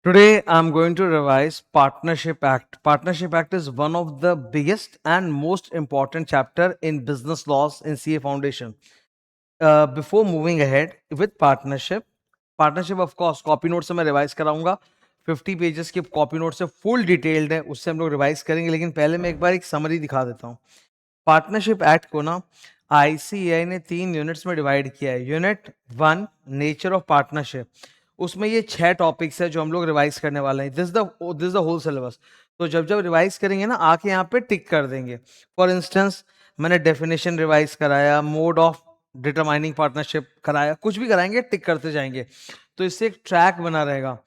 Today, I'm going to revise Partnership Act. Partnership Act is one of the biggest and most important chapter in business laws in CA Foundation. Before moving ahead with partnership of course copy note से मैं revise कराऊंगा. 50 pages के copy note से full detailed है, उससे हम लोग revise करेंगे. लेकिन पहले मैं एक बार एक समरी दिखा देता हूँ. पार्टनरशिप एक्ट को ना आईसीएआई ने 3 यूनिट्स में डिवाइड किया है. यूनिट 1 नेचर ऑफ पार्टनरशिप, उसमें ये 6 टॉपिक्स है जो हम लोग रिवाइज करने वाले हैं. This the whole syllabus. तो जब जब रिवाइज करेंगे ना, आके यहाँ पे टिक कर देंगे. फॉर इंस्टेंस, मैंने डेफिनेशन रिवाइज कराया, मोड ऑफ डिटरमाइनिंग पार्टनरशिप कराया, कुछ भी कराएंगे टिक करते जाएंगे. तो इससे एक ट्रैक बना रहेगा.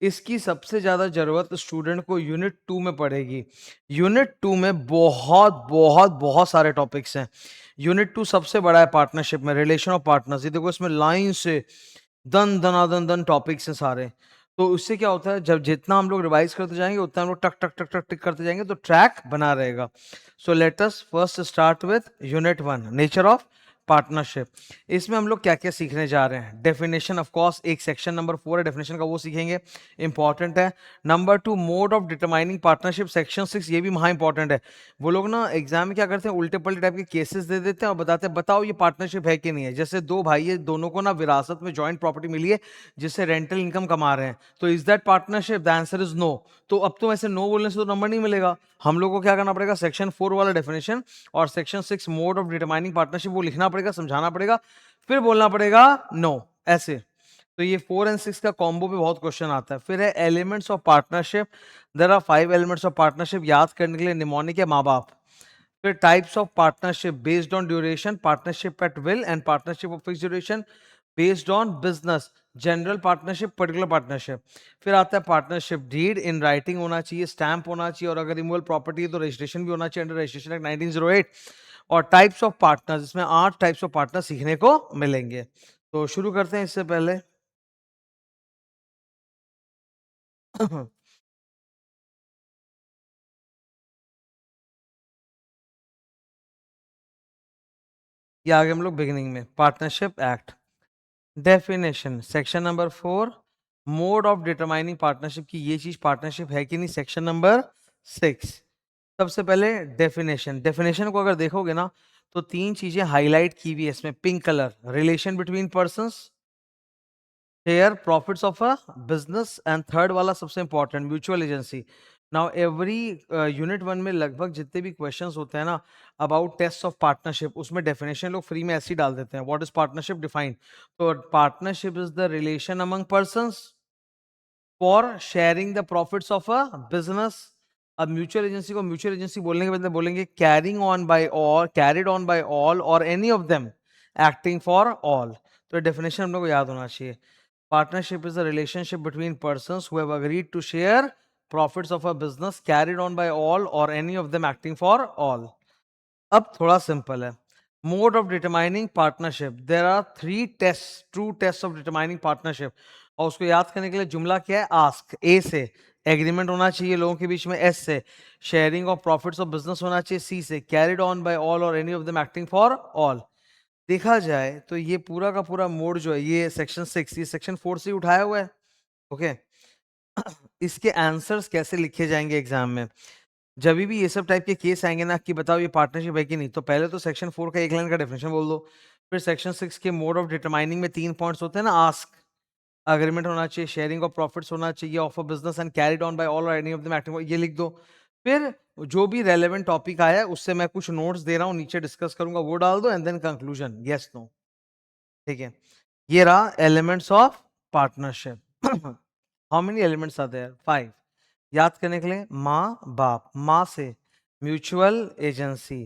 इसकी सबसे ज्यादा जरूरत स्टूडेंट को यूनिट 2 में पड़ेगी. यूनिट 2 में बहुत बहुत बहुत सारे टॉपिक्स हैं. यूनिट 2 सबसे बड़ा है पार्टनरशिप में, रिलेशन ऑफ पार्टनर्स. ये देखो, इसमें लाइन से दन दनादन दन टॉपिक्स हैं सारे. तो उससे क्या होता है, जब जितना हम लोग रिवाइज करते जाएंगे उतना हम लोग टक टक टक टक टिक करते जाएंगे, तो ट्रैक बना रहेगा. So let us first start with unit 1 nature of partnership. इसमें हम लोग क्या क्या सीखने जा रहे हैं. डेफिनेशन ऑफ कोर्स, एक सेक्शन नंबर 4 है डेफिनेशन का, वो सीखेंगे, इंपॉर्टेंट है. Number 2 mode of determining partnership, section 6, ये भी महा इंपॉर्टेंट है. वो लोग ना एग्जाम में क्या करते हैं, उल्टे पल्टे टाइप के केसेस दे देते हैं और बताते हैं बताओ ये पार्टनरशिप है कि नहीं है. जैसे दो भाई है, दोनों को ना विरासत में जॉइंट प्रॉपर्टी मिली है जिससे रेंटल इनकम कमा रहे हैं. तो is that partnership? The answer is no. तो अब तो ऐसे नो बोलने से तो नंबर नहीं मिलेगा. हम लोग को क्या करना पड़ेगा, सेक्शन 4 वाला डेफिनेशन और section 6 mode of determining partnership, वो लिखना पड़ेगा, समझाना पड़ेगा, फिर बोलना पड़ेगा नो, ऐसे. तो ये 4 एंड 6 का कॉम्बो पे बहुत क्वेश्चन आता है. फिर है elements of partnership. There are 5 elements of partnership, याद करने के लिए निमोनिक है माँ बाप. फिर types of partnership based on duration, partnership at will and partnership of fix duration based on business, general partnership, particular partnership. फिर आता है पार्टनरशिप डीड, इन राइटिंग होना चाहिए, स्टैंप होना चाहिए, और अगर इमूवेबल प्रॉपर्टी है तो रजिस्ट्रेशन भी होना चाहिए अंडर रजिस्ट्रेशन एक्ट 1908. और टाइप्स ऑफ पार्टनर्स, इसमें 8 टाइप्स ऑफ पार्टनर सीखने को मिलेंगे. तो शुरू करते हैं. इससे पहले ये आगे हम लोग बिगिनिंग में partnership act. Definition section number 4 mode of determining partnership की ये चीज पार्टनरशिप है कि नहीं, सेक्शन नंबर 6. सबसे पहले डेफिनेशन. डेफिनेशन को अगर देखोगे ना, तो 3 चीजें हाईलाइट की हुई है इसमें pink colour. Relation between persons, share profits of a business, and third वाला सबसे important, mutual agency. Now every unit 1 में लगभग जितने भी क्वेश्चंस होते हैं ना अबाउट टेस्ट ऑफ पार्टनरशिप, उसमें डेफिनेशन लोग फ्री में ऐसे ही डाल देते हैं. What is partnership defined? तो partnership is the relation among persons for sharing the profits of a business. अब म्यूचुअल एजेंसी को म्यूचुअल एजेंसी बोलने के बदले बोलेंगे carrying on by all, carried on by all और any of them acting for all. तो definition हम लोग को याद होना चाहिए. Partnership is a relationship between persons who have agreed to share profits of a business carried on by all or any of them acting for all. अब थोड़ा simple है. Mode of determining partnership, there are 3 test, true test of determining partnership. और उसको याद करने के लिए जुमला क्या है, आस्क. ए से एग्रीमेंट होना चाहिए लोगों के बीच में, एस से sharing of profits of business होना चाहिए, सी से कैरिड ऑन बाय ऑल और any of them acting for all. देखा जाए तो ये पूरा का पूरा मोड जो है, ये सेक्शन 6 ये सेक्शन 4 से ही उठाया हुआ है. ओके. इसके आंसर्स कैसे लिखे जाएंगे एग्जाम में, जब भी ये सब टाइप के केस आएंगे ना कि बताओ ये पार्टनरशिप है कि नहीं, तो पहले तो सेक्शन 4 का एक लाइन का डेफिनेशन बोल दो. फिर सेक्शन 6 के मोड ऑफ डिटरमाइनिंग में 3 पॉइंट्स होते हैं ना, आस्क, अग्रीमेंट होना चाहिए, शेयरिंग ऑफ प्रॉफिट्स होना चाहिए of a business and carried on by all और एनी ऑफ देम एक्टिंग, ये लिख दो. फिर जो भी रेलेवेंट टॉपिक आया है उससे मैं कुछ नोट्स दे रहा हूँ नीचे डिस्कस करूंगा, वो डाल दो and then conclusion yes no. ठीक है. ये रहा elements of partnership. How many elements are there? 5. याद करने के लिए, माँ बाप, माँ से म्यूचुअल एजेंसी,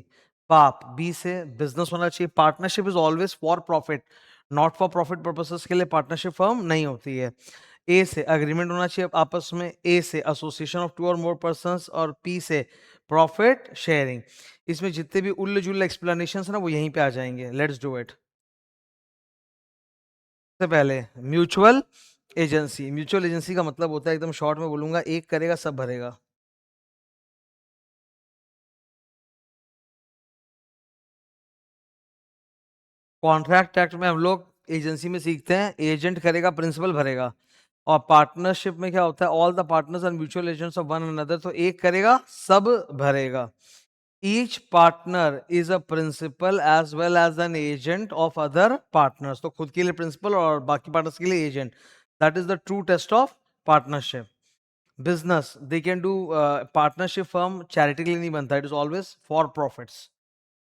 बाप बी से बिजनेस होना चाहिए. Partnership is always for profit, not for profit purposes के लिए पार्टनरशिप फर्म नहीं होती है. ए से अग्रीमेंट होना चाहिए आपस में, ए से एसोसिएशन ऑफ 2 और मोर पर्संस, और पी से प्रॉफिट शेयरिंग. इसमें जितने भी उल्ले जुल्ले एक्सप्लेनेशन ना वो यहीं पे आ जाएंगे. Let's do it. सबसे पहले म्यूचुअल एजेंसी. म्यूचुअल एजेंसी का मतलब होता है, एकदम शॉर्ट में बोलूंगा, एक करेगा सब भरेगा. कॉन्ट्रैक्ट एक्ट में हम लोग एजेंसी में सीखते हैं एजेंट करेगा प्रिंसिपल भरेगा. और पार्टनरशिप में क्या होता है, all the partners are mutual agents of one another, तो एक करेगा सब भरेगा। Each partner is a principal as well as an agent of other partners, तो खुद के लिए प्रिंसिपल और बाकी पार्टनर्स के लिए agent, that is the true test of partnership. Business, they can do partnership firm charity के लिए नहीं बनता, it is always for profits.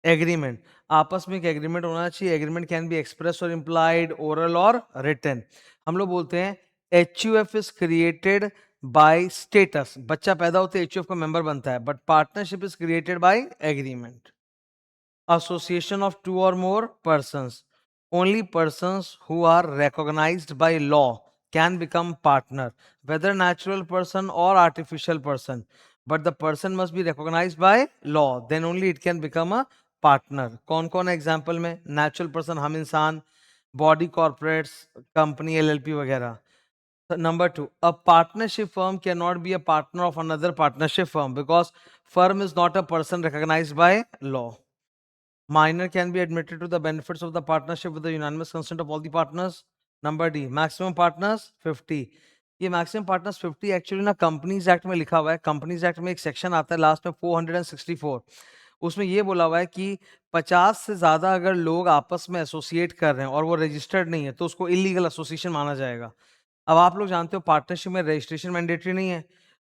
Agreement, आपस में एक एग्रीमेंट होना चाहिए, एग्रीमेंट कैन बी एक्सप्रेस और इम्प्लाइड, ओरल और रिटन। हम लोग बोलते हैं H U F is created by status, बच्चा पैदा होते एच यू एफ का मेंबर बनता है, but partnership is created by agreement. association of two or more persons. Only persons who are recognized by law can become partner, whether natural person or artificial person. But the person must be recognized by law, then only it can become a partner. कौन कौन example में, natural person हम इंसान, body corporates, company LLP वगैरह। Number two, a partnership firm cannot be a partner of another partnership firm because firm is not a person recognized by law. Minor can be admitted to the benefits of the partnership with the unanimous consent of all the partners. Number D, maximum partners 50. ये maximum partners 50 actually ना companies act में लिखा हुआ है। Companies act में एक section आता है लास्ट में 464, उसमें ये बोला हुआ है कि 50 से ज्यादा अगर लोग आपस में एसोसिएट कर रहे हैं और वो रजिस्टर्ड नहीं है तो उसको इलीगल एसोसिएशन माना जाएगा। अब आप लोग जानते हो पार्टनरशिप में रजिस्ट्रेशन मैंडेटरी नहीं है,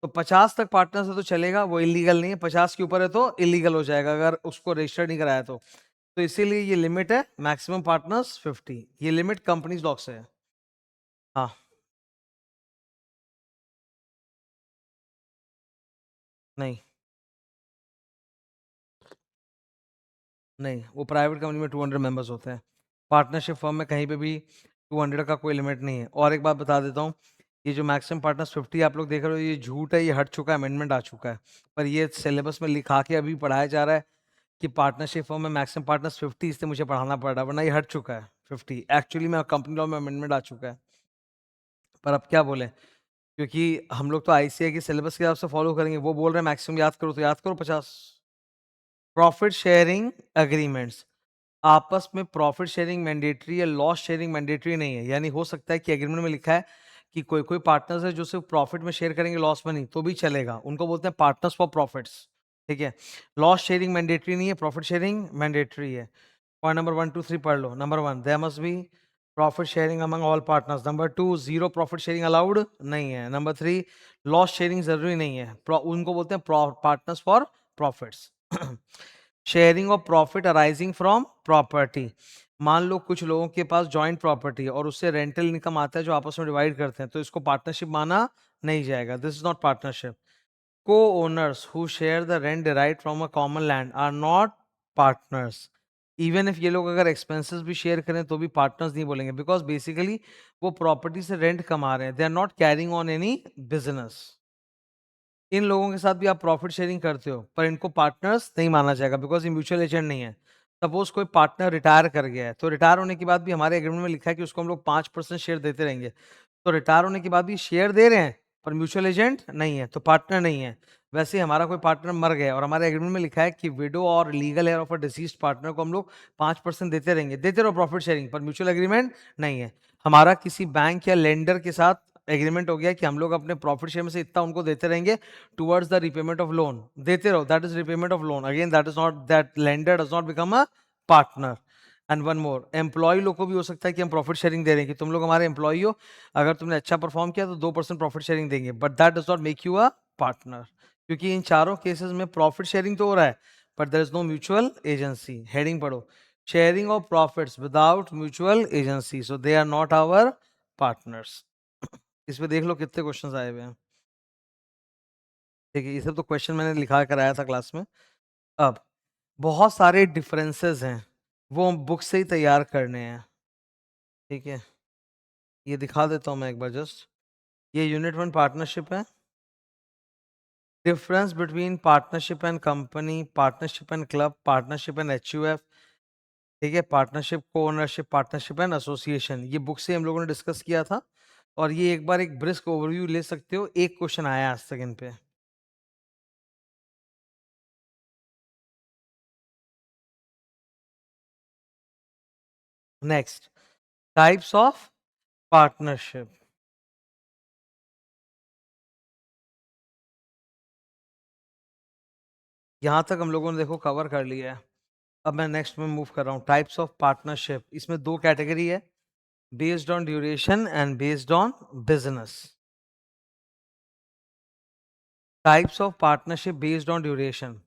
तो 50 तक पार्टनर्स है तो चलेगा, वो इलीगल नहीं है, 50 के ऊपर है तो इलीगल हो जाएगा अगर उसको रजिस्टर्ड नहीं कराया तो इसीलिए ये लिमिट है मैक्सिमम पार्टनर्स 50, ये लिमिट कंपनीज लॉ से है। हाँ, नहीं नहीं, वो प्राइवेट कंपनी में 200 मेंबर्स होते हैं, पार्टनरशिप फर्म में कहीं पे भी 200 का कोई लिमिट नहीं है। और एक बात बता देता हूँ, ये जो मैक्सिमम पार्टनर्स 50 आप लोग देख रहे हो ये झूठ है, ये हट चुका है, अमेंडमेंट आ चुका है, पर ये सिलेबस में लिखा के अभी पढ़ाया जा रहा है कि पार्टनरशिप फर्म में मैक्सिमम पार्टनर्स 50, इससे मुझे पढ़ाना पड़ रहा है, वरना ये हट चुका है 50, एक्चुअली में कंपनी लॉ में अमेंडमेंट आ चुका है। पर अब क्या बोले, क्योंकि हम लोग तो आईसीआई के सिलेबस के हिसाब से फॉलो करेंगे, वो बोल रहे हैं मैक्सिमम याद करो तो याद करो 50। प्रॉफिट शेयरिंग एग्रीमेंट्स, आपस में प्रॉफिट शेयरिंग मैंडेटरी है, लॉस शेयरिंग मैंडेटरी नहीं है। यानी हो सकता है कि एग्रीमेंट में लिखा है कि कोई कोई पार्टनर्स है जो सिर्फ प्रॉफिट में शेयर करेंगे, लॉस में नहीं, तो भी चलेगा, उनको बोलते हैं पार्टनर्स फॉर प्रॉफिट्स। ठीक है, लॉस शेयरिंग मैंडेटरी नहीं है, प्रॉफिट शेयरिंग मैंडेटरी है। पॉइंट नंबर 1 2 3 पढ़ लो। Number 1, there must be profit sharing among all partners. Number 2, zero profit sharing allowed नहीं है। नंबर 3, लॉस शेयरिंग जरूरी नहीं है, उनको बोलते हैं partners for profits. Sharing of profit arising from property, मान लो कुछ लोगों के पास जॉइंट प्रॉपर्टी है और उससे रेंटल इनकम आता है जो आपस में डिवाइड करते हैं, तो इसको पार्टनरशिप माना नहीं जाएगा, this is not partnership. Co-owners who share the rent derived from a common land are not partners. Even if ये लोग अगर एक्सपेंसेस भी शेयर करें तो भी पार्टनर्स नहीं बोलेंगे, बिकॉज बेसिकली वो प्रॉपर्टी से रेंट कमा रहे हैं, they are not carrying on any business. इन लोगों के साथ भी आप प्रॉफिट शेयरिंग करते हो पर इनको पार्टनर्स नहीं माना जाएगा बिकॉज ये म्यूचुअल एजेंट नहीं है। सपोज कोई पार्टनर रिटायर कर गया है तो रिटायर होने के बाद भी हमारे एग्रीमेंट में लिखा है कि उसको हम लोग 5% शेयर देते रहेंगे, तो रिटायर होने के बाद भी शेयर दे रहे हैं पर म्यूचुअल एजेंट नहीं है तो पार्टनर नहीं है। वैसे ही हमारा कोई पार्टनर मर गया और हमारे एग्रीमेंट में लिखा है कि विडो और legal heir of a deceased partner को हम लोग 5% देते रहेंगे, देते रहो प्रॉफिट शेयरिंग, पर म्यूचुअल एग्रीमेंट नहीं है। हमारा किसी बैंक या लेंडर के साथ एग्रीमेंट हो गया कि हम लोग अपने प्रॉफिट शेयर में से इतना उनको देते रहेंगे towards the repayment of loan, देते रहो, that is repayment of loan, again that is not, that lender does not become a partner. And one more, employ लोग को भी हो सकता है कि हम प्रॉफिट शेयरिंग दे रहे हैं कि तुम लोग हमारे एम्प्लॉय हो, अगर तुमने अच्छा परफॉर्म किया तो 2% प्रॉफिट शेयरिंग देंगे, but that does not make you a partner, क्योंकि इन चारों केसेस में प्रॉफिट शेयरिंग तो हो रहा है but there is no mutual agency. Heading पढ़ो, sharing of profits without mutual agency, so they are not our partners. इस पे देख लो कितने क्वेश्चंस आए हुए हैं। ठीक है, ये सब तो क्वेश्चन मैंने लिखा कराया था क्लास में। अब बहुत सारे डिफरेंसेस हैं, वो हम बुक से ही तैयार करने हैं। ठीक है, ये दिखा देता हूँ मैं एक बार जस्ट, ये यूनिट 1 पार्टनरशिप है। Difference between partnership and company, partnership and club, partnership and HUF. ठीक है, पार्टनरशिप, को ओनरशिप, पार्टनरशिप एंड एसोसिएशन, ये बुक से हम लोगों ने डिस्कस किया था। और ये एक बार एक ब्रिस्क ओवरव्यू ले सकते हो, एक क्वेश्चन आया आज तक इन पे। Next, types of partnership. यहाँ तक हम लोगों ने देखो कवर कर लिया है। अब मैं नेक्स्ट में मूव कर रहा हूँ। टाइप्स ऑफ पार्टनरशिप, इसमें 2 कैटेगरी है, based on duration and based on business. Types of partnership based on duration.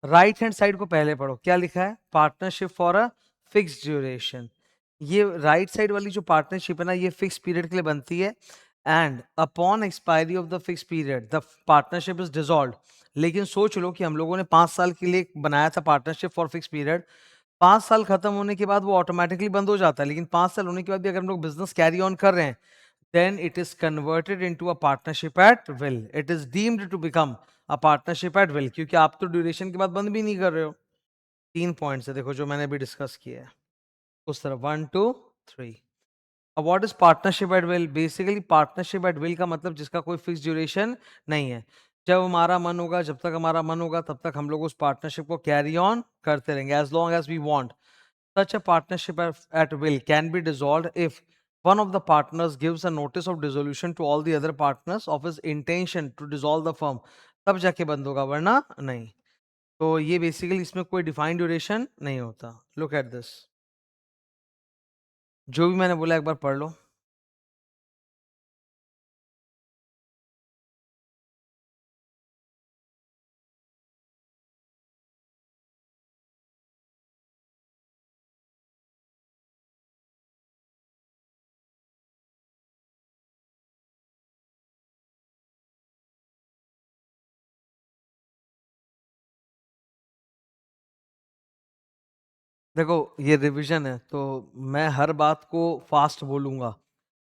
Right hand side को पहले पढ़ो, क्या लिखा है? Partnership for a fixed duration. ये राइट साइड वाली जो पार्टनरशिप है ना, ये फिक्स पीरियड के लिए बनती है, and upon expiry of the fix period the partnership is dissolved. लेकिन सोच लो कि हम लोगों ने 5 साल के लिए बनाया था पार्टनरशिप फॉर फिक्स पीरियड, 5 साल खत्म होने के बाद वो ऑटोमेटिकली बंद हो जाता है, लेकिन 5 साल होने के बाद भी अगर हम लोग बिजनेस कैरी ऑन कर रहे हैं, then it is converted into a partnership at will. It is deemed to become a partnership at will, क्योंकि आप तो ड्यूरेशन के बाद बंद भी नहीं कर रहे हो। 3 पॉइंट्स है देखो जो मैंने अभी डिस्कस किया है उस तरह, 1 2 3। अब what is partnership at will? Basically partnership at will का मतलब जिसका कोई फिक्स ड्यूरेशन नहीं है। जब हमारा मन होगा, जब तक हमारा मन होगा, तब तक हम लोग उस पार्टनरशिप को कैरी ऑन करते रहेंगे, as long as we want. Such a partnership at will can be dissolved if one of the partners gives a notice of dissolution to all the other partners of his intention to dissolve the firm. तब जाके बंद होगा, वरना नहीं। तो ये basically इसमें कोई डिफाइंड ड्यूरेशन नहीं होता। लुक एट दिस, जो भी मैंने बोला एक बार पढ़ लो। देखो ये रिवीजन है, तो मैं हर बात को फास्ट बोलूंगा,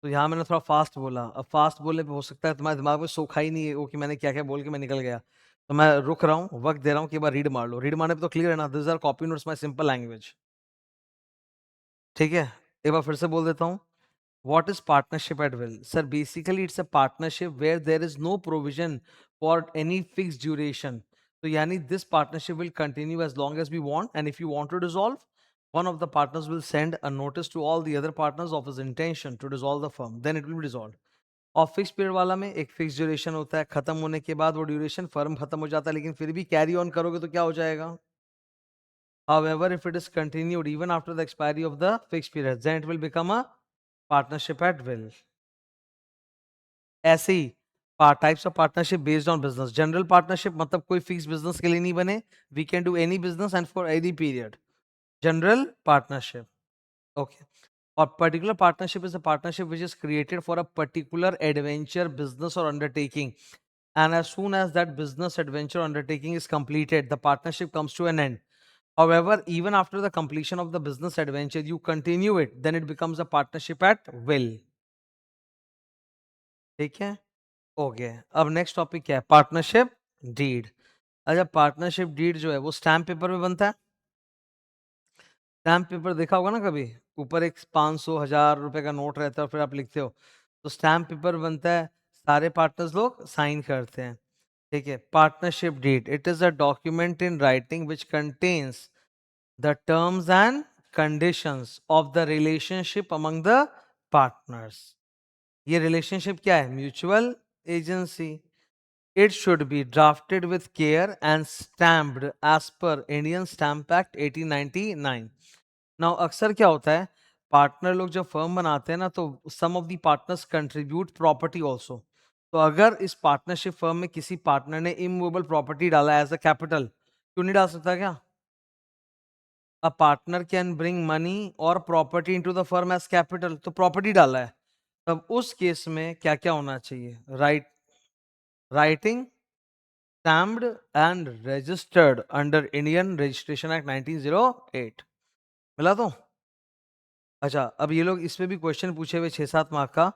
तो यहाँ मैंने थोड़ा फास्ट बोला। अब फास्ट बोलने पे हो सकता है तुम्हारे दिमाग में सोखा ही नहीं है वो कि मैंने क्या क्या बोल के मैं निकल गया, तो मैं रुक रहा हूँ, वक्त दे रहा हूँ कि एक बार रीड मार लो। रीड मारने पे तो क्लियर है ना, this are copy notes my simple language. ठीक है, एक बार फिर से बोल देता हूँ। What is partnership at will? Sir, basically it's a partnership where there is no provision for any fixed duration. So yani this partnership will continue as long as we want, and if you want to dissolve, one of the partners will send a notice to all the other partners of his intention to dissolve the firm. Then it will be dissolved. और fix period वाला में एक fix duration होता है, खत्म होने के बाद वो ड्यूरेशन फर्म खत्म हो जाता है, लेकिन फिर भी कैरी ऑन करोगे तो क्या हो जाएगा? However, if it is continued even after the expiry of the fixed period, then it will become a partnership at will. ऐसे ही types of partnership based on business. General partnership मतलब कोई fix business के लिए नहीं बने, we can do any business and for any period, general partnership. Okay. और particular partnership is a partnership which is created for a particular adventure business और undertaking, and as soon as that business adventure undertaking is completed, the partnership comes to an end. However, even after the completion of the business adventure, you continue it, then it becomes a partnership at will. ठीक है, हो गया। अब next topic क्या है? Partnership deed. अच्छा, partnership deed जो है वो स्टैम्प पेपर में बनता है। स्टैम्प पेपर देखा होगा ना कभी, ऊपर एक 500 1000 रुपए का नोट रहता है और फिर आप लिखते हो, तो स्टैम्प पेपर बनता है, सारे पार्टनर्स लोग साइन करते हैं। ठीक है, partnership deed, it is a document in writing which contains the terms and conditions of the relationship among the partners. ये रिलेशनशिप क्या है? Mutual agency. It should be drafted with care and stamped as per Indian Stamp Act 1899. Now अक्सर क्या होता है, partner लोग जब firm बनाते हैं ना, तो some of the partners contribute property also. तो अगर इस पार्टनरशिप फर्म में किसी पार्टनर ने इमूवेबल प्रॉपर्टी डाला एज अ कैपिटल, क्यों नहीं डाल सकता क्या? A partner can bring money और property into the firm as capital, तो प्रॉपर्टी डाला है, तब उस केस में क्या क्या होना चाहिए? Writing stamped and registered under Indian Registration Act 1908। मिला तो? अच्छा, अब ये लोग इसमें भी क्वेश्चन पूछे हुए 6-7 मार्क का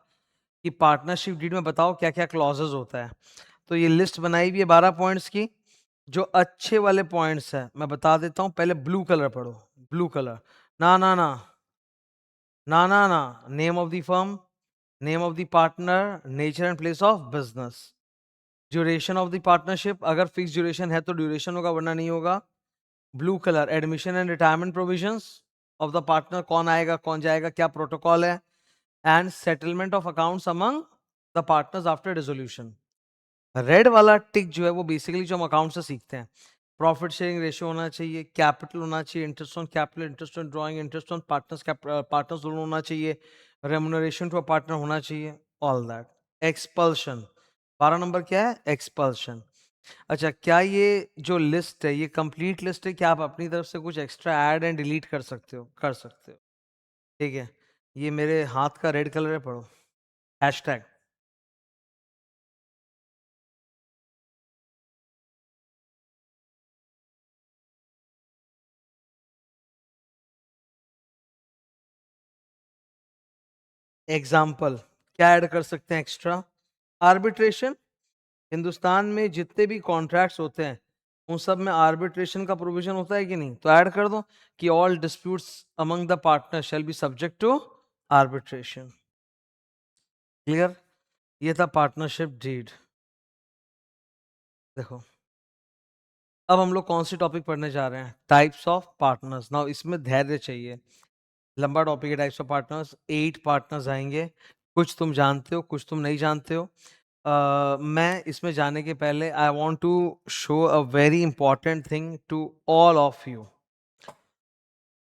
कि पार्टनरशिप डीड में बताओ क्या क्या क्लॉजेस होता है। तो ये लिस्ट बनाई हुई है 12 पॉइंट्स की। जो अच्छे वाले पॉइंट्स है मैं बता देता हूँ, पहले ब्लू कलर पढ़ो। ब्लू कलर, ना ना ना ना ना ना, name of the firm, name of the partner, nature and place of business, duration of the partnership, अगर फिक्स ड्यूरेशन है तो ड्यूरेशन होगा वरना नहीं होगा। Blue colour, admission and retirement provisions of the partner, कौन आएगा कौन जाएगा, क्या प्रोटोकॉल है, and settlement of accounts among the partners after dissolution. Red वाला टिक जो है वो बेसिकली जो हम अकाउंट से सीखते हैं, प्रॉफिट शेयरिंग रेशियो होना चाहिए, कैपिटल होना चाहिए, interest on capital, interest on drawing, interest on partners loan होना चाहिए, रेमुनरेशन टू अ पार्टनर होना चाहिए, ऑल दैट। एक्सपल्शन, 12 नंबर क्या है? एक्सपल्शन। अच्छा, क्या ये जो लिस्ट है ये कंप्लीट लिस्ट है कि आप अपनी तरफ से कुछ एक्स्ट्रा ऐड एंड डिलीट कर सकते हो? कर सकते हो, ठीक है। ये मेरे हाथ का रेड कलर है, पढ़ो हैशटैग। एग्जाम्पल क्या ऐड कर सकते हैं एक्स्ट्रा? आर्बिट्रेशन, हिंदुस्तान में जितने भी कॉन्ट्रैक्ट्स होते हैं उन सब में आर्बिट्रेशन का प्रोविजन होता है कि नहीं? तो ऐड कर दो कि all disputes among the partner shall be subject to arbitration. Clear? ये था पार्टनरशिप डीड। देखो, अब हम लोग कौन सी टॉपिक पढ़ने जा रहे हैं? Types of partners. नाउ इसमें धैर्य चाहिए, लंबा टॉपिक है। टाइप्स ऑफ पार्टनर्स, 8 पार्टनर्स आएंगे, कुछ तुम जानते हो कुछ तुम नहीं जानते हो। मैं इसमें जाने के पहले I want to show a very important thing to all of you.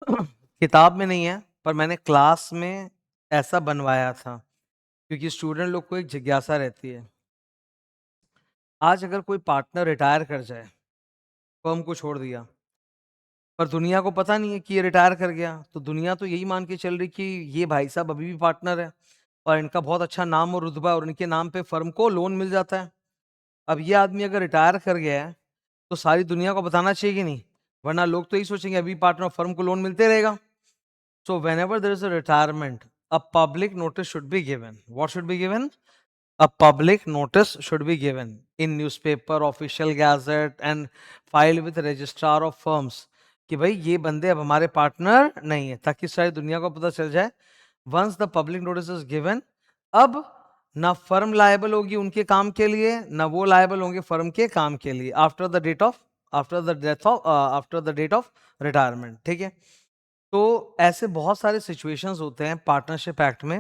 किताब में नहीं है पर मैंने क्लास में ऐसा बनवाया था क्योंकि स्टूडेंट लोग को एक जिज्ञासा रहती है। आज अगर कोई पार्टनर रिटायर कर जाए, फर्म को छोड़ दिया, पर दुनिया को पता नहीं है कि ये रिटायर कर गया, तो दुनिया तो यही मान के चल रही कि ये भाई साहब अभी भी पार्टनर है और इनका बहुत अच्छा नाम और रुतबा है और इनके नाम पे फर्म को लोन मिल जाता है। अब ये आदमी अगर रिटायर कर गया है तो सारी दुनिया को बताना चाहिए कि नहीं? वरना लोग तो यही सोचेंगे अभी पार्टनर फर्म को लोन मिलते रहेगा। सो whenever there is a retirement, a public notice should be given. What should be given? A public notice should be given in newspaper, official gazette and filed with registrar of firms कि भाई ये बंदे अब हमारे partner नहीं है, ताकि सारी दुनिया को पता चल जाए। Once the public notice is given, अब ना फर्म लायबल होगी उनके काम के लिए, ना वो लायबल होंगे फर्म के काम के लिए after the date of after the date of retirement. ठीक है, तो ऐसे बहुत सारे सिचुएशंस होते हैं पार्टनरशिप एक्ट में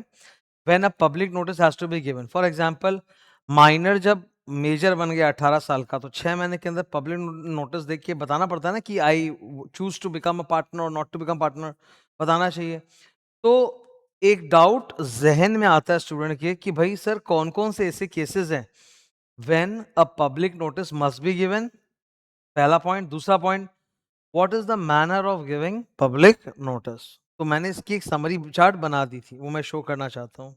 when a public notice has to be given. For example, minor जब मेजर बन गया 18 साल का, तो 6 महीने के अंदर पब्लिक नोटिस देख के बताना पड़ता है ना कि I choose to become a partner और नॉट टू बिकम पार्टनर, बताना चाहिए। तो एक डाउट जहन में आता है स्टूडेंट के कि भाई सर कौन कौन से ऐसे केसेस हैं when a public notice must be given, पहला पॉइंट। दूसरा point, what is the manner of giving public notice. तो मैंने इसकी एक समरी चार्ट बना दी थी, वो मैं शो करना चाहता हूँ।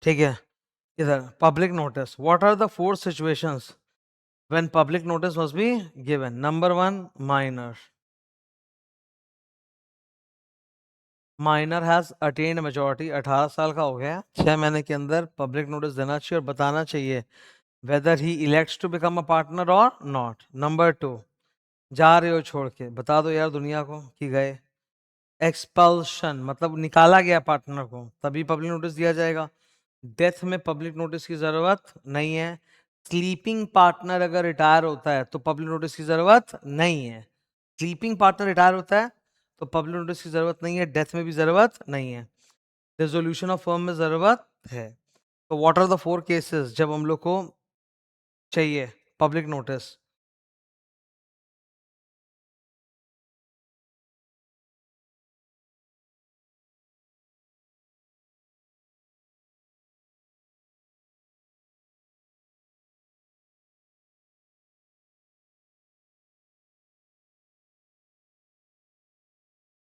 ठीक है, इधर public notice, what are the 4 situations when public notice must be given. Number 1, minor. Minor has attained majority, 18 साल का हो गया, 6 महीने के अंदर पब्लिक नोटिस देना चाहिए और बताना चाहिए whether he elects to become a partner or not. Number 2, जा रहे हो छोड़ के, बता दो यार दुनिया को कि गए। एक्सपल्शन मतलब निकाला गया पार्टनर को, तभी पब्लिक नोटिस दिया जाएगा। डेथ में पब्लिक नोटिस की जरूरत नहीं है। स्लीपिंग पार्टनर अगर रिटायर होता है तो पब्लिक नोटिस की जरूरत नहीं है। स्लीपिंग पार्टनर रिटायर होता है तो पब्लिक नोटिस की जरूरत नहीं है, डेथ में भी जरूरत नहीं है, रेजोल्यूशन ऑफ फर्म में जरूरत है। तो व्हाट आर द 4 केसेस जब हम लोग को चाहिए पब्लिक नोटिस?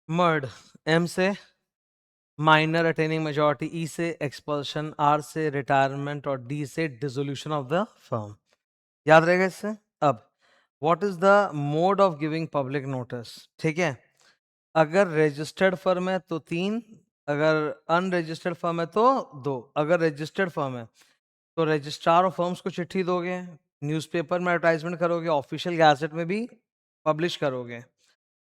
मर्ड, एम से माइनर अटेनिंग मेजॉरिटी, ई से एक्सपल्शन, आर से रिटायरमेंट और डी से डिसोल्यूशन ऑफ द फर्म। याद रहेगा इससे। अब what is the mode of giving public notice? ठीक है, अगर रजिस्टर्ड फर्म है तो 3, अगर अनरजिस्टर्ड फर्म है तो 2। अगर रजिस्टर्ड फर्म है तो रजिस्ट्रार ऑफ फर्म्स को चिट्ठी दोगे, न्यूज़पेपर में एडवर्टाइजमेंट करोगे, ऑफिशियल गैजेट में भी पब्लिश करोगे।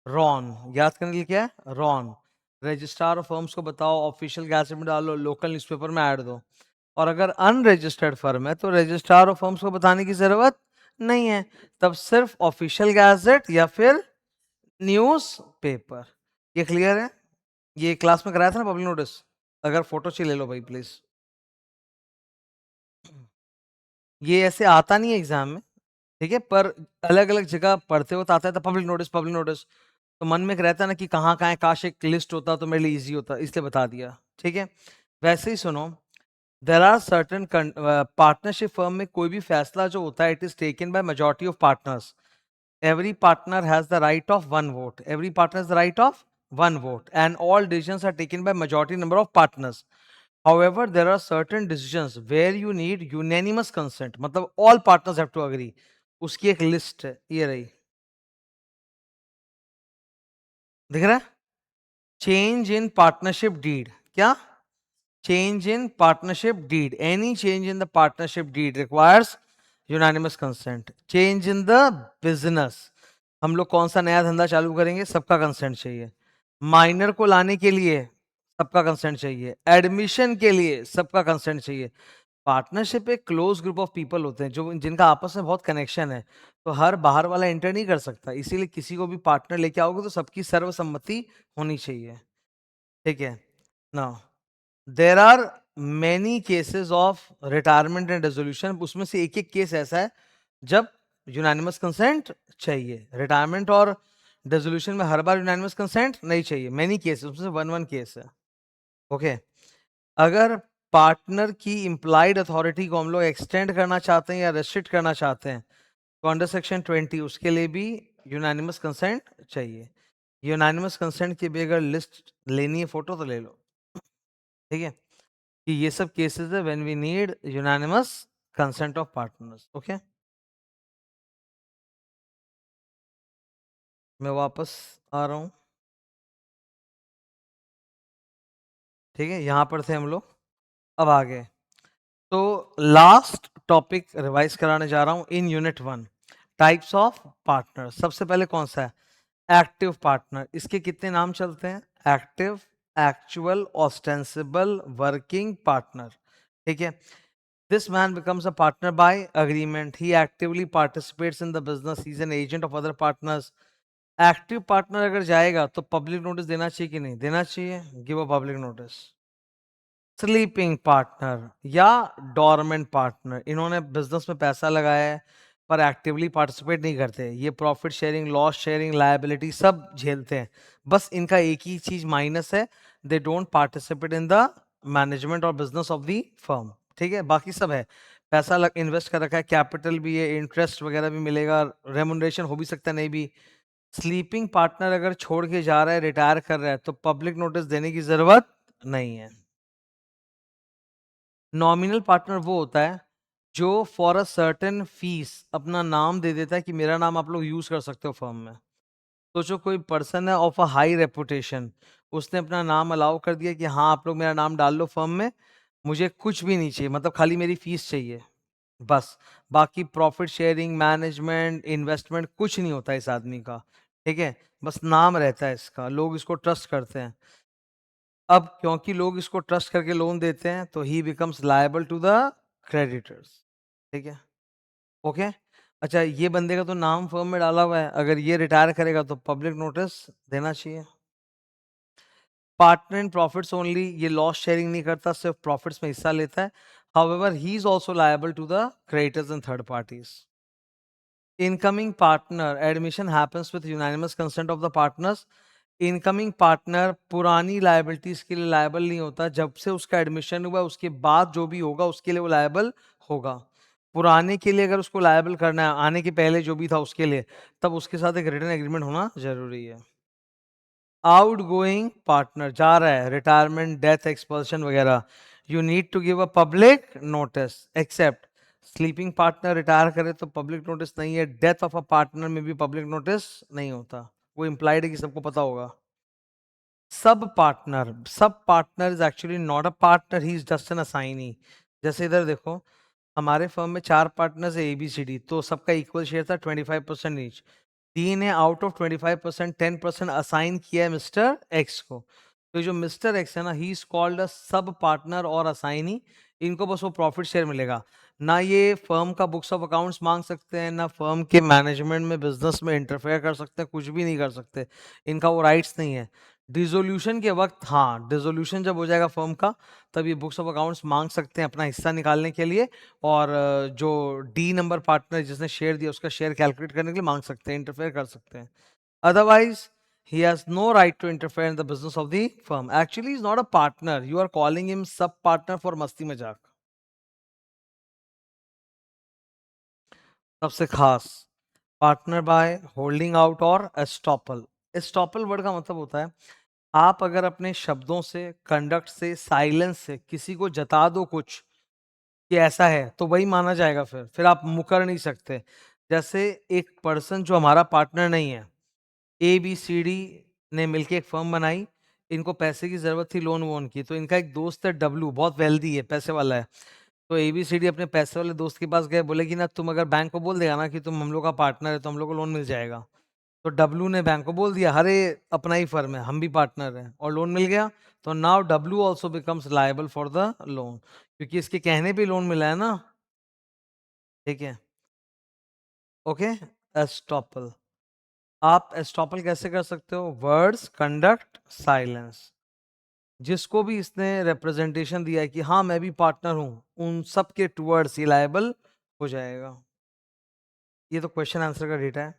रॉन, याद करने के लिए क्या है? रॉन, रजिस्ट्रार ऑफ फर्म्स को बताओ, ऑफिशियल गैजेट में डालो, लोकल न्यूज़पेपर में ऐड दो। और अगर अनरजिस्टर्ड फर्म है तो रजिस्ट्रार ऑफ फर्म्स को बताने की जरूरत नहीं है, तब सिर्फ ऑफिशियल गैजेट या फिर न्यूज पेपर। ये क्लियर है? ये क्लास में कराया था ना पब्लिक नोटिस? अगर फोटो चाहिए ले लो भाई प्लीज। ये ऐसे आता नहीं है एग्जाम में, ठीक है, पर अलग अलग जगह पढ़ते हो तो आता है, तो पब्लिक नोटिस पब्लिक नोटिस, तो मन में एक रहता है ना कि कहाँ कहाँ है, काश एक लिस्ट होता तो मेरे लिए इजी होता, इसलिए बता दिया, ठीक है। वैसे ही सुनो, there are certain partnership firm में कोई भी फैसला जो होता है it is taken by majority of partners. Every partner has the right of one vote. Every partner has the right of one vote, and all decisions are taken by majority number of partners. However, there are certain decisions where you need unanimous consent. मतलब all partners have to agree. उसकी एक list है, ये रही, दिख रहा है? Change in partnership deed, क्या? Change in partnership deed. Any change in the partnership deed requires unanimous consent. Change in the business. हम लोग कौन सा नया धंधा चालू करेंगे, सबका कंसेंट चाहिए। माइनर को लाने के लिए सबका कंसेंट चाहिए। एडमिशन के लिए सबका कंसेंट चाहिए। पार्टनरशिप एक क्लोज ग्रुप ऑफ पीपल होते हैं जो जिनका आपस में बहुत कनेक्शन है, तो हर बाहर वाला एंटर नहीं कर सकता, इसीलिए किसी को भी पार्टनर लेके आओगे तो सबकी सर्वसम्मति होनी चाहिए, ठीक है ना। There are many cases of retirement and resolution, उसमें से एक एक केस ऐसा है जब यूनानिमस कंसेंट चाहिए। रिटायरमेंट और रेजोल्यूशन में हर बार यूनानिमस कंसेंट नहीं चाहिए, मैनी केसेस, उसमें से वन वन केस है, ओके। अगर पार्टनर की इंप्लाइड अथॉरिटी को हम लोग एक्सटेंड करना चाहते हैं या रेस्ट्रिक्ट करना चाहते हैं तो अंडर सेक्शन 20 उसके लिए भी यूनानिमस कंसेंट चाहिए। यूनानिमस कंसेंट की भी अगर लिस्ट लेनी है फोटो तो ले लो, ठीक है, कि ये सब केसेस है when we need unanimous consent of partners, okay. मैं वापस आ रहा हूँ, ठीक है, यहां पर थे हम लोग, अब आगे। तो लास्ट टॉपिक रिवाइज कराने जा रहा हूं in unit 1, types of partner. सबसे पहले कौन सा है? Active partner. इसके कितने नाम चलते हैं? Active, actual, ostensible, working partner, ठीक है। This man becomes a partner by agreement. He actively participates in the business. He's an agent of other partners. Active partner अगर जाएगा तो पब्लिक नोटिस देना चाहिए कि नहीं देना चाहिए? Give a public notice. Sleeping partner या डॉर्मेंट पार्टनर, इन्होंने बिजनेस में पैसा लगाया है पर एक्टिवली पार्टिसिपेट नहीं करते, ये profit sharing, loss sharing, liability सब झेलते हैं, बस इनका एक ही चीज माइनस है, they don't participate in the management और बिजनेस ऑफ द फर्म, ठीक है। बाकी सब है, पैसा इन्वेस्ट कर रखा है, कैपिटल भी है, इंटरेस्ट वगैरह भी मिलेगा, रेमुनरेशन हो भी सकता है, नहीं भी। स्लीपिंग पार्टनर अगर छोड़ के जा रहा है, रिटायर कर रहा है, तो पब्लिक नोटिस देने की जरूरत नहीं है। नॉमिनल पार्टनर वो होता है जो फॉर अ सर्टेन फीस अपना नाम दे देता है कि मेरा नाम आप लोग यूज कर सकते हो फर्म में। तो जो कोई पर्सन है ऑफ अ हाई रेपुटेशन, उसने अपना नाम अलाउ कर दिया कि हाँ आप लोग मेरा नाम डाल लो फर्म में, मुझे कुछ भी नहीं चाहिए, मतलब खाली मेरी फीस चाहिए बस, बाकी प्रॉफिट शेयरिंग, मैनेजमेंट, इन्वेस्टमेंट कुछ नहीं होता इस आदमी का, ठीक है, बस नाम रहता है इसका, लोग इसको ट्रस्ट करते हैं। अब क्योंकि लोग इसको ट्रस्ट करके लोन देते हैं तो he becomes liable to the creditors, ठीक है, ओके। अच्छा, ये बंदे का तो नाम फर्म में डाला हुआ है, अगर ये रिटायर करेगा तो पब्लिक नोटिस देना चाहिए। पार्टनर इन प्रॉफिट्स ओनली, ये लॉस शेयरिंग नहीं करता, सिर्फ प्रॉफिट्स में हिस्सा लेता है। However he is also liable to the creditors and third parties. Incoming partner, admission happens with unanimous consent of the partners. Incoming partner पुरानी लायबिलिटीज के लिए लायबल नहीं होता, जब से उसका एडमिशन हुआ उसके बाद जो भी होगा उसके लिए वो लायबल होगा। पुराने के लिए अगर उसको लायबल करना है, आने के पहले जो भी था उसके लिए, तब उसके साथ एक रिटन एग्रीमेंट होना जरूरी है। आउट गोइंग पार्टनर जा रहा है, रिटायरमेंट, डेथ, एक्सपल्शन वगैरह, you need to give a public notice, except sleeping partner retire करे तो पब्लिक नोटिस नहीं है, डेथ ऑफ अ पार्टनर में भी पब्लिक नोटिस नहीं होता, वो इंप्लाइड है कि सबको पता होगा। Sub partner is actually not a partner, he is just an assignee. जैसे इधर देखो, हमारे फर्म में 4 पार्टनर्स है ABCD, तो सबका इक्वल शेयर था 25% ईच। डी ने आउट ऑफ 25% 10% असाइन किया है मिस्टर एक्स को, तो जो मिस्टर एक्स है ना, he is called a sub partner और असाइनी, इनको बस वो प्रॉफिट शेयर मिलेगा। ना ये फर्म का बुक्स ऑफ अकाउंट्स मांग सकते हैं, ना फर्म के मैनेजमेंट में बिजनेस में इंटरफेयर कर सकते हैं, कुछ भी नहीं कर सकते, इनका वो राइट्स नहीं है। डिसोल्यूशन के वक्त हाँ, डिसोल्यूशन जब हो जाएगा फर्म का, तब ये बुक्स ऑफ अकाउंट्स मांग सकते हैं अपना हिस्सा निकालने के लिए, और जो डी नंबर पार्टनर जिसने शेयर दिया उसका शेयर कैलकुलेट करने के लिए मांग सकते हैं, इंटरफेयर कर सकते हैं। Otherwise he has no right to interfere in the business of the firm. Actually he's not a partner, you are calling him sub partner for मस्ती मजाक। सबसे खास, पार्टनर बाय होल्डिंग आउट और एस्टॉपल। एस्टॉपल वर्ड का मतलब होता है आप अगर अपने शब्दों से, कंडक्ट से, साइलेंस से किसी को जता दो कुछ कि ऐसा है, तो वही माना जाएगा, फिर आप मुकर नहीं सकते। जैसे एक पर्सन जो हमारा पार्टनर नहीं है, ए बी सी डी ने मिलके एक फर्म बनाई, इनको पैसे की जरूरत थी लोन वोन की, तो इनका एक दोस्त है डब्लू, बहुत वेल्दी है, पैसे वाला है। तो एबीसीडी अपने पैसे वाले दोस्त के पास गए, बोले कि ना तुम अगर बैंक को बोल देगा ना कि तुम हम लोग का पार्टनर है तो हम लोग को लोन मिल जाएगा। तो डब्लू ने बैंक को बोल दिया, अरे अपना ही फर्म है, हम भी पार्टनर हैं, और लोन मिल गया। तो now W also becomes liable for the loan, क्योंकि इसके कहने पे लोन मिला है ना। ठीक है, ओके। एस्टॉपल, आप एस्टॉपल कैसे कर सकते हो? वर्ड्स, कंडक्ट, साइलेंस, जिसको भी इसने रिप्रेजेंटेशन दिया है कि हाँ मैं भी पार्टनर हूं, उन सब के टुवर्ड्स ये लायबल हो जाएगा। ये तो क्वेश्चन आंसर का डेटा है।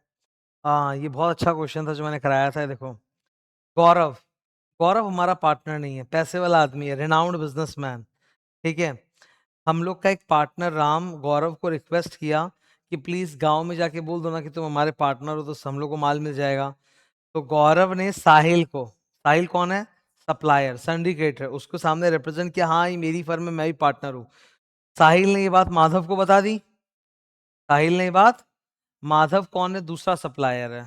हाँ, ये बहुत अच्छा क्वेश्चन था जो मैंने कराया था। देखो, गौरव, गौरव हमारा पार्टनर नहीं है, पैसे वाला आदमी है, रिनाउंड बिजनेसमैन। ठीक है, हम लोग का एक पार्टनर राम गौरव को रिक्वेस्ट किया कि प्लीज गांव में जाके बोल दो ना कि तुम हमारे पार्टनर हो, तो हम लोग को माल मिल जाएगा। तो गौरव ने साहिल को, साहिल कौन है? सप्लायर, सिंडिकेटर, उसको सामने रिप्रेजेंट किया, हाँ ये मेरी फर्म में, मैं भी पार्टनर हूँ। साहिल ने ये बात माधव को बता दी, साहिल ने ये बात, माधव कौन है? दूसरा सप्लायर है।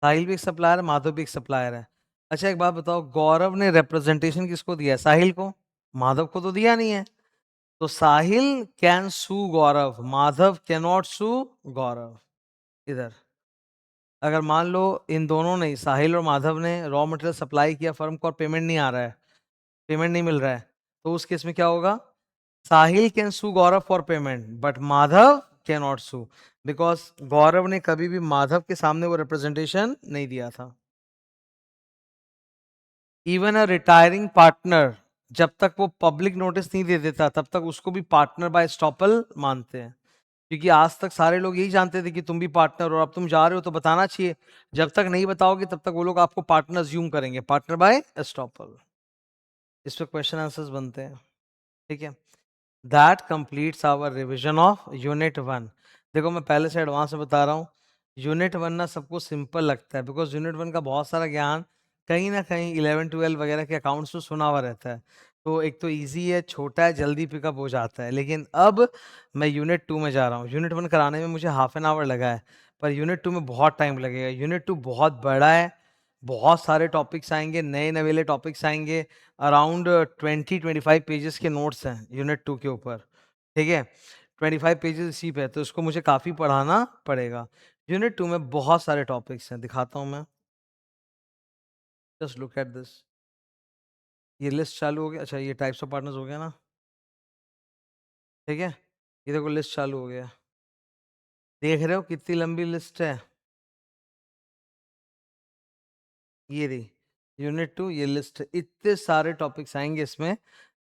साहिल भी एक सप्लायर है, माधव भी एक सप्लायर है। अच्छा एक बात बताओ, गौरव ने रिप्रेजेंटेशन किसको दिया है? साहिल को, माधव को तो दिया नहीं है। तो Sahil can sue Gaurav, Madhav can not sue Gaurav. इधर अगर मान लो इन दोनों ने, साहिल और माधव ने रॉ मटेरियल सप्लाई किया फर्म को और पेमेंट नहीं आ रहा है, पेमेंट नहीं मिल रहा है, तो उस केस में क्या होगा? Sahil can sue Gaurav for payment but Madhav can not sue, because Gaurav ने कभी भी माधव के सामने वो रिप्रेजेंटेशन नहीं दिया था। इवन अ रिटायरिंग पार्टनर, जब तक वो पब्लिक नोटिस नहीं दे देता तब तक उसको भी पार्टनर बाय स्टॉपल मानते हैं, क्योंकि आज तक सारे लोग यही जानते थे कि तुम भी पार्टनर हो, और अब तुम जा रहे हो तो बताना चाहिए। जब तक नहीं बताओगे तब तक वो लोग आपको पार्टनर ज्यूम करेंगे, पार्टनर बाय स्टॉपल। इस पे क्वेश्चन आंसर्स बनते हैं। ठीक है, that completes our revision of unit one. देखो मैं पहले से एडवांस में बता रहा हूँ, यूनिट वन ना सबको सिंपल लगता है, बिकॉज यूनिट वन का बहुत सारा ज्ञान कहीं ना कहीं 11 12 वगैरह के अकाउंट्स में सुना हुआ रहता है। तो एक तो इजी है, छोटा है, जल्दी पिकअप हो जाता है। लेकिन अब मैं यूनिट टू में जा रहा हूँ, यूनिट वन कराने में मुझे हाफ एन आवर लगा है, पर यूनिट टू में बहुत टाइम लगेगा। यूनिट टू बहुत बड़ा है, बहुत सारे टॉपिक्स आएंगे, नए नवेले टॉपिक्स आएंगे। अराउंड 20 25 पेजेस के नोट्स हैं यूनिट टू के ऊपर। ठीक है, 25 पेजेस इसी पे है, तो इसको मुझे काफ़ी पढ़ाना पड़ेगा। यूनिट टू में बहुत सारे टॉपिक्स हैं, दिखाता हूँ मैं। जस्ट लुक एट दिस, ये लिस्ट चालू हो गया। अच्छा ये टाइप्स ऑफ पार्टनर्स हो गया ना। ठीक है, ये देखो लिस्ट चालू हो गया, देख रहे हो कितनी लंबी लिस्ट है? ये रही यूनिट टू, ये लिस्ट है, इतने सारे टॉपिक्स आएंगे इसमें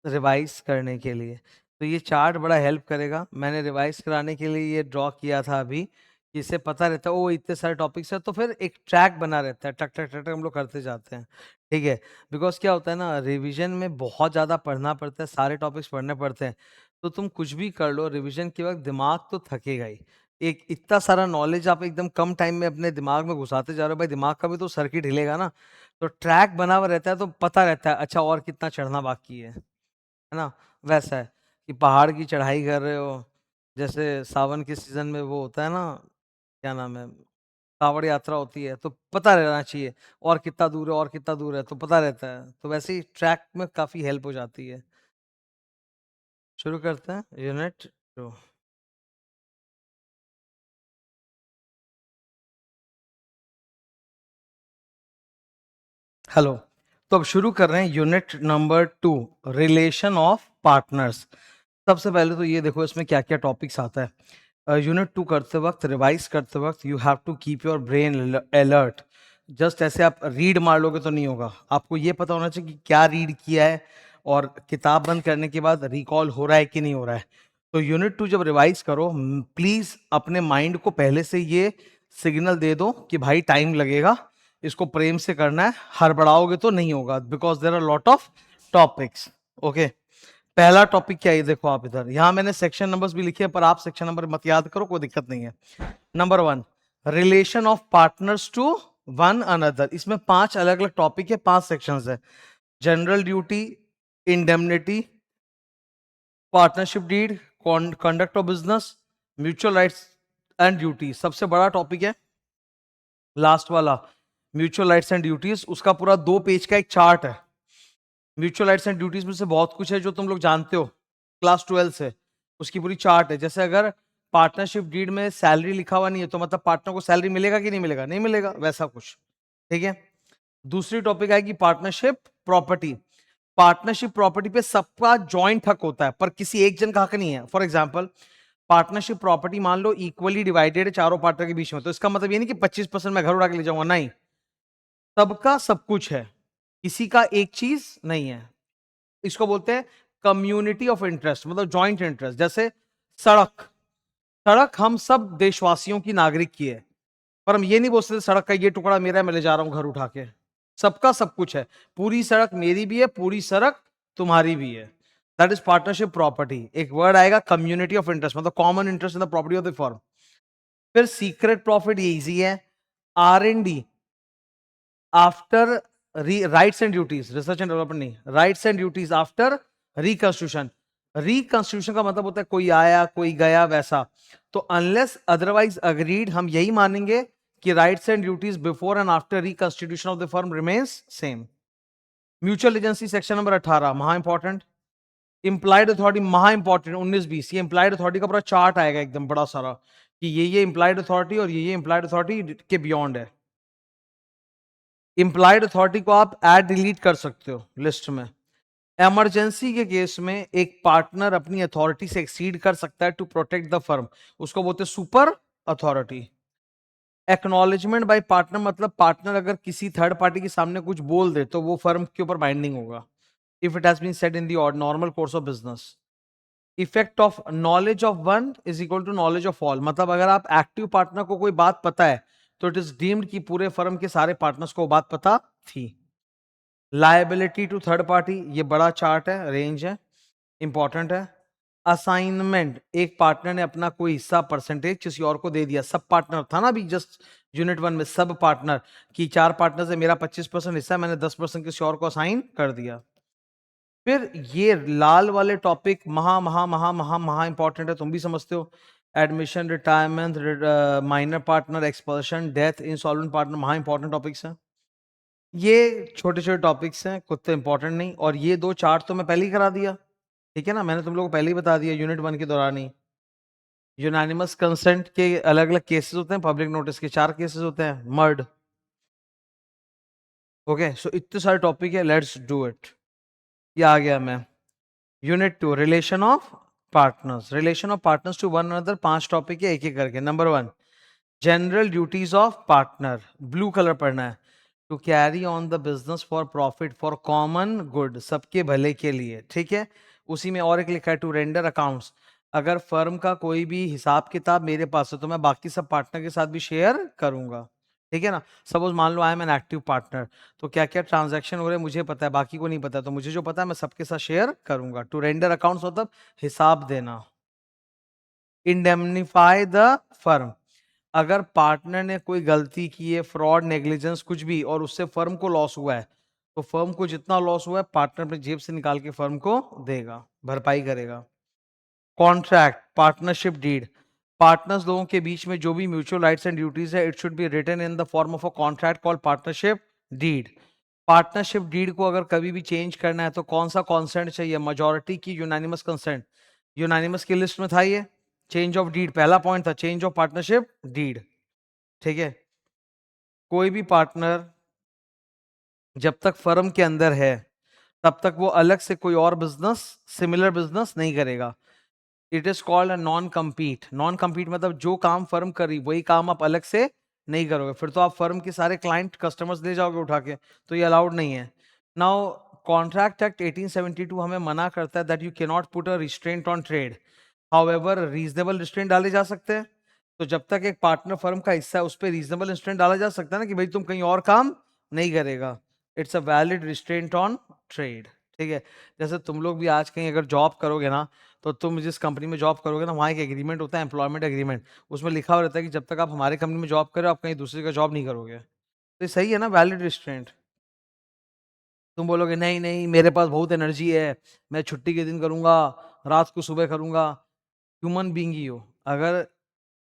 रिवाइज करने के लिए। तो ये चार्ट बड़ा हेल्प करेगा, मैंने रिवाइज कराने के लिए ये ड्रॉ किया था अभी, कि इससे पता रहता है ओ इतने सारे टॉपिक्स है, तो फिर एक ट्रैक बना रहता है, टक टक टक टक हम लोग करते जाते हैं। ठीक है, बिकॉज क्या होता है ना, रिवीजन में बहुत ज़्यादा पढ़ना पड़ता है, सारे टॉपिक्स पढ़ने पड़ते हैं। तो तुम कुछ भी कर लो, रिवीजन के वक्त दिमाग तो थकेगा ही। एक इतना सारा नॉलेज आप एकदम कम टाइम में अपने दिमाग में घुसाते जा रहे हो, भाई दिमाग का भी तो सर्किट हिलेगा ना। तो ट्रैक बना हुआ रहता है, तो पता रहता है अच्छा और कितना चढ़ना बाकी है ना। वैसा है कि पहाड़ की चढ़ाई कर रहे हो, जैसे सावन के सीजन में वो होता है ना, क्या नाम है, कांवड़ यात्रा होती है, तो पता रहना चाहिए और कितना दूर है, और कितना दूर है, तो पता रहता है। तो वैसे ही ट्रैक में काफी हेल्प हो जाती है। शुरू करते हैं यूनिट टू। हेलो, तो अब शुरू कर रहे हैं unit number two, relation of partners. सबसे पहले तो ये देखो इसमें क्या क्या टॉपिक्स आता है। यूनिट 2 करते वक्त, रिवाइज करते वक्त, you have to keep your brain alert. Just ऐसे आप रीड मार लोगे तो नहीं होगा, आपको ये पता होना चाहिए कि क्या रीड किया है और किताब बंद करने के बाद रिकॉल हो रहा है कि नहीं हो रहा है। तो यूनिट 2 जब रिवाइज करो, प्लीज अपने माइंड को पहले से ये सिग्नल दे दो कि भाई टाइम लगेगा, इसको प्रेम से करना है, हड़बड़ाओगे तो नहीं होगा, because there are lot of topics. Okay, पहला टॉपिक क्या है, ये देखो आप इधर, यहां मैंने सेक्शन नंबर्स भी लिखे हैं पर आप सेक्शन नंबर मत याद करो, कोई दिक्कत नहीं है। Number 1, relation of partners to one another. इसमें 5 अलग अलग टॉपिक है, 5 सेक्शंस है। General duty, indemnity, partnership deed, conduct of business, mutual rights and duty. सबसे बड़ा टॉपिक है लास्ट वाला, म्यूचुअल राइट्स एंड ड्यूटीज। उसका पूरा 2 पेज का एक चार्ट है। म्यूचुअल राइट्स एंड ड्यूटीज में से बहुत कुछ है जो तुम लोग जानते हो क्लास 12 से, उसकी पूरी चार्ट है। जैसे अगर पार्टनरशिप डीड में सैलरी लिखा हुआ नहीं है तो मतलब पार्टनर को सैलरी मिलेगा कि नहीं मिलेगा, नहीं मिलेगा, वैसा कुछ। ठीक है, दूसरी टॉपिक आएगी पार्टनरशिप प्रॉपर्टी। पार्टनरशिप प्रॉपर्टी पे सबका जॉइंट हक होता है पर किसी एक जन का हक नहीं है। फॉर एग्जाम्पल, पार्टनरशिप प्रॉपर्टी मान लो इक्वली डिवाइडेड है चारों पार्टनर के बीच में, तो इसका मतलब ये नहीं कि 25% मैं घर उड़ा के ले जाऊंगा, नहीं, सबका सब कुछ है, किसी का एक चीज नहीं है। इसको बोलते हैं कम्युनिटी ऑफ इंटरेस्ट, मतलब जॉइंट इंटरेस्ट। जैसे सड़क, सड़क हम सब देशवासियों की, नागरिक की है, पर हम ये नहीं बोल सकते सड़क का ये टुकड़ा मेरा है, मैं ले जा रहा हूं घर उठा के। सबका सब कुछ है, पूरी सड़क मेरी भी है, पूरी सड़क तुम्हारी भी है। That is partnership property. एक वर्ड आएगा कम्युनिटी ऑफ इंटरेस्ट, मतलब common interest in the property of the firm. फिर सीक्रेट प्रॉफिट, ये इजी है। R&D after rights and duties, research and development नहीं, rights and duties after reconstitution. Reconstitution का मतलब होता है कोई आया कोई गया वैसा। तो अनलेस अदरवाइज अग्रीड, हम यही मानेंगे कि rights and duties before and after reconstitution of the firm remains same. Mutual agency section number 18 महा इंपॉर्टेंट। इंप्लाइड अथॉरिटी महा इंपॉर्टेंट 19-20। ये इंप्लाइड अथॉरिटी का पूरा चार्ट आएगा एकदम बड़ा सारा कि ये इंप्लाइड अथॉरिटी और ये इंप्लाइड अथॉरिटी के बियॉन्ड है। इंप्लाइड अथॉरिटी को आप ऐड डिलीट कर सकते हो लिस्ट में। इमरजेंसी के केस में एक पार्टनर अपनी अथॉरिटी से एक्सीड कर सकता है टू प्रोटेक्ट द फर्म, उसको बोलते हैं super authority. Acknowledgement by partner, मतलब पार्टनर अगर किसी थर्ड पार्टी के सामने कुछ बोल दे तो वो फर्म के ऊपर बाइंडिंग होगा, if it has been said in the normal course of business. Effect of knowledge of one is equal to knowledge of all, मतलब अगर आप एक्टिव पार्टनर को कोई बात पता है तो इट इज डीम्ड कि पूरे फर्म के सारे पार्टनर्स को बात पता थी। लायबिलिटी टू थर्ड पार्टी, ये बड़ा चार्ट है, रेंज है, इंपॉर्टेंट है। असाइनमेंट, एक पार्टनर ने अपना कोई हिस्सा परसेंटेज किसी और को दे दिया, सब पार्टनर था ना अभी जस्ट यूनिट 1 में, सब पार्टनर की 4 पार्टनर से मेरा 25% हिस्सा, मैंने 10% किसी और को असाइन कर दिया। फिर ये लाल वाले टॉपिक महा महा महा महा महा इंपॉर्टेंट है, तुम भी समझते हो। Admission, retirement, minor partner, expulsion, death, insolvent partner, महा इंपॉर्टेंट टॉपिक्स हैं। ये छोटे छोटे टॉपिक्स हैं, कुछ तो इंपॉर्टेंट नहीं। और ये 2 चार्ट तो मैं पहले ही करा दिया, ठीक है ना, मैंने तुम लोगों को पहले ही बता दिया यूनिट 1 के दौरान ही। यूनानिमस कंसेंट के अलग अलग केसेस होते हैं, पब्लिक नोटिस के 4 केसेस होते हैं, मर्ड। ओके, सो इतने सारे टॉपिक है, लेट्स डू इट। ये आ गया मैं। Unit 2, relation of partners. Relation of partners to one another, 5 topic है एक एक करके। Number 1, general duties of partner, blue colour पढ़ना है। To carry on the business for profit for common good, सबके भले के लिए, ठीक है। उसी में और एक लिखा है टू रेंडर अकाउंट्स, अगर फर्म का कोई भी हिसाब किताब मेरे पास है तो मैं बाकी सब पार्टनर के साथ भी शेयर करूंगा, ठीक है ना। सपोज मान लो I am an active partner, तो क्या क्या ट्रांजैक्शन हो रहे हैं मुझे पता है, बाकी को नहीं पता, तो मुझे जो पता है मैं सबके साथ शेयर करूंगा। टू रेंडर अकाउंट्स मतलब हिसाब देना। इंडेमनीफाई द फर्म, अगर पार्टनर ने कोई गलती की है, फ्रॉड, नेग्लिजेंस कुछ भी, और उससे फर्म को लॉस हुआ है, तो फर्म को जितना लॉस हुआ है पार्टनर अपनी जेब से निकाल के फर्म को देगा, भरपाई करेगा। कॉन्ट्रैक्ट, पार्टनरशिप डीड, पार्टनर्स लोगों के बीच में जो भी म्यूचुअल राइट्स एंड ड्यूटीज है, it should be written in the form of a contract called partnership deed. Partnership deed को अगर कभी भी चेंज करना है तो कौन सा कॉन्सेंट चाहिए, मेजॉरिटी की यूनानिमस कंसेंट। यूनानिमस की लिस्ट में था ये चेंज ऑफ डीड, पहला पॉइंट था चेंज ऑफ पार्टनरशिप डीड, ठीक है। कोई भी पार्टनर जब तक फर्म के अंदर है तब तक वो अलग से कोई और बिजनेस, सिमिलर बिजनेस नहीं करेगा। It is called a non compete. Non compete मतलब जो काम फर्म कर रही वही काम आप अलग से नहीं करोगे, फिर तो आप फर्म के सारे क्लाइंट कस्टमर्स ले जाओगे उठा के, तो ये अलाउड नहीं है। नाउ कॉन्ट्रैक्ट एक्ट 1872 हमें मना करता है that you can not put a restraint on trade. However reasonable restraint डाले जा सकते हैं। तो जब तक एक पार्टनर फर्म का हिस्सा है उस पर रीजनेबल रिस्ट्रेंट डाला जा सकता है ना, कि भाई तुम कहीं और काम नहीं करेगा। It's a valid restraint on trade. ठीक है, जैसे तुम लोग भी आज कहीं अगर जॉब करोगे ना, तो तुम जिस कंपनी में जॉब करोगे ना, वहाँ एक एग्रीमेंट होता है, एम्प्लॉयमेंट एग्रीमेंट। उसमें लिखा हुआ रहता है कि जब तक आप हमारे कंपनी में जॉब करो आप कहीं दूसरी का जॉब नहीं करोगे। तो ये सही है ना, वैलिड रिस्ट्रेंट। तुम बोलोगे नहीं नहीं मेरे पास बहुत एनर्जी है, मैं छुट्टी के दिन करूंगा, रात को सुबह करूंगा। ह्यूमन बींग ही हो, अगर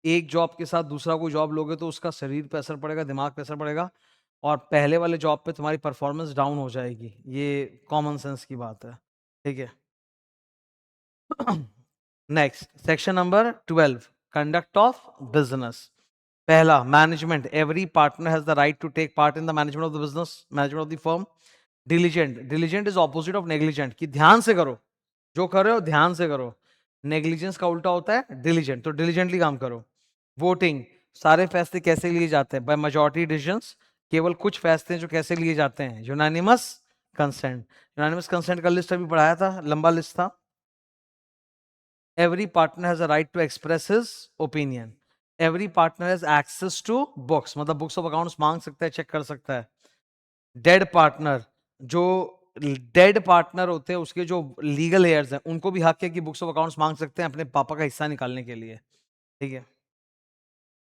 एक जॉब के साथ दूसरा कोई जॉब लोगे तो उसका शरीर पे असर पड़ेगा, दिमाग पे असर पड़ेगा, और पहले वाले जॉब पे तुम्हारी परफॉर्मेंस डाउन हो जाएगी। ये कॉमन सेंस की बात है। ठीक है। Next section number 12, conduct of business. पहला, management. Every partner has the right to take part in the management of the business, management of the firm. Diligent, diligent is opposite of negligent, कि ध्यान से करो, जो कर रहे हो ध्यान से करो। नेग्लिजेंस का उल्टा होता है डिलीजेंट, तो डिलीजेंटली काम करो। वोटिंग, सारे फैसले कैसे लिए जाते हैं? By majority decisions. केवल कुछ फैसले जो कैसे लिए जाते हैं? Unanimous consent. यूनानिमस कंसेंट का लिस्ट अभी पढ़ाया था, लंबा लिस्ट था। Every partner has a right to express his opinion. Every partner has access to books, मतलब बुक्स ऑफ अकाउंट्स मांग सकता है, चेक कर सकता है। डेड पार्टनर, जो डेड पार्टनर होते हैं उसके जो लीगल हेयर्स हैं उनको भी हक है कि बुक्स ऑफ अकाउंट्स मांग सकते हैं अपने पापा का हिस्सा निकालने के लिए। ठीक है।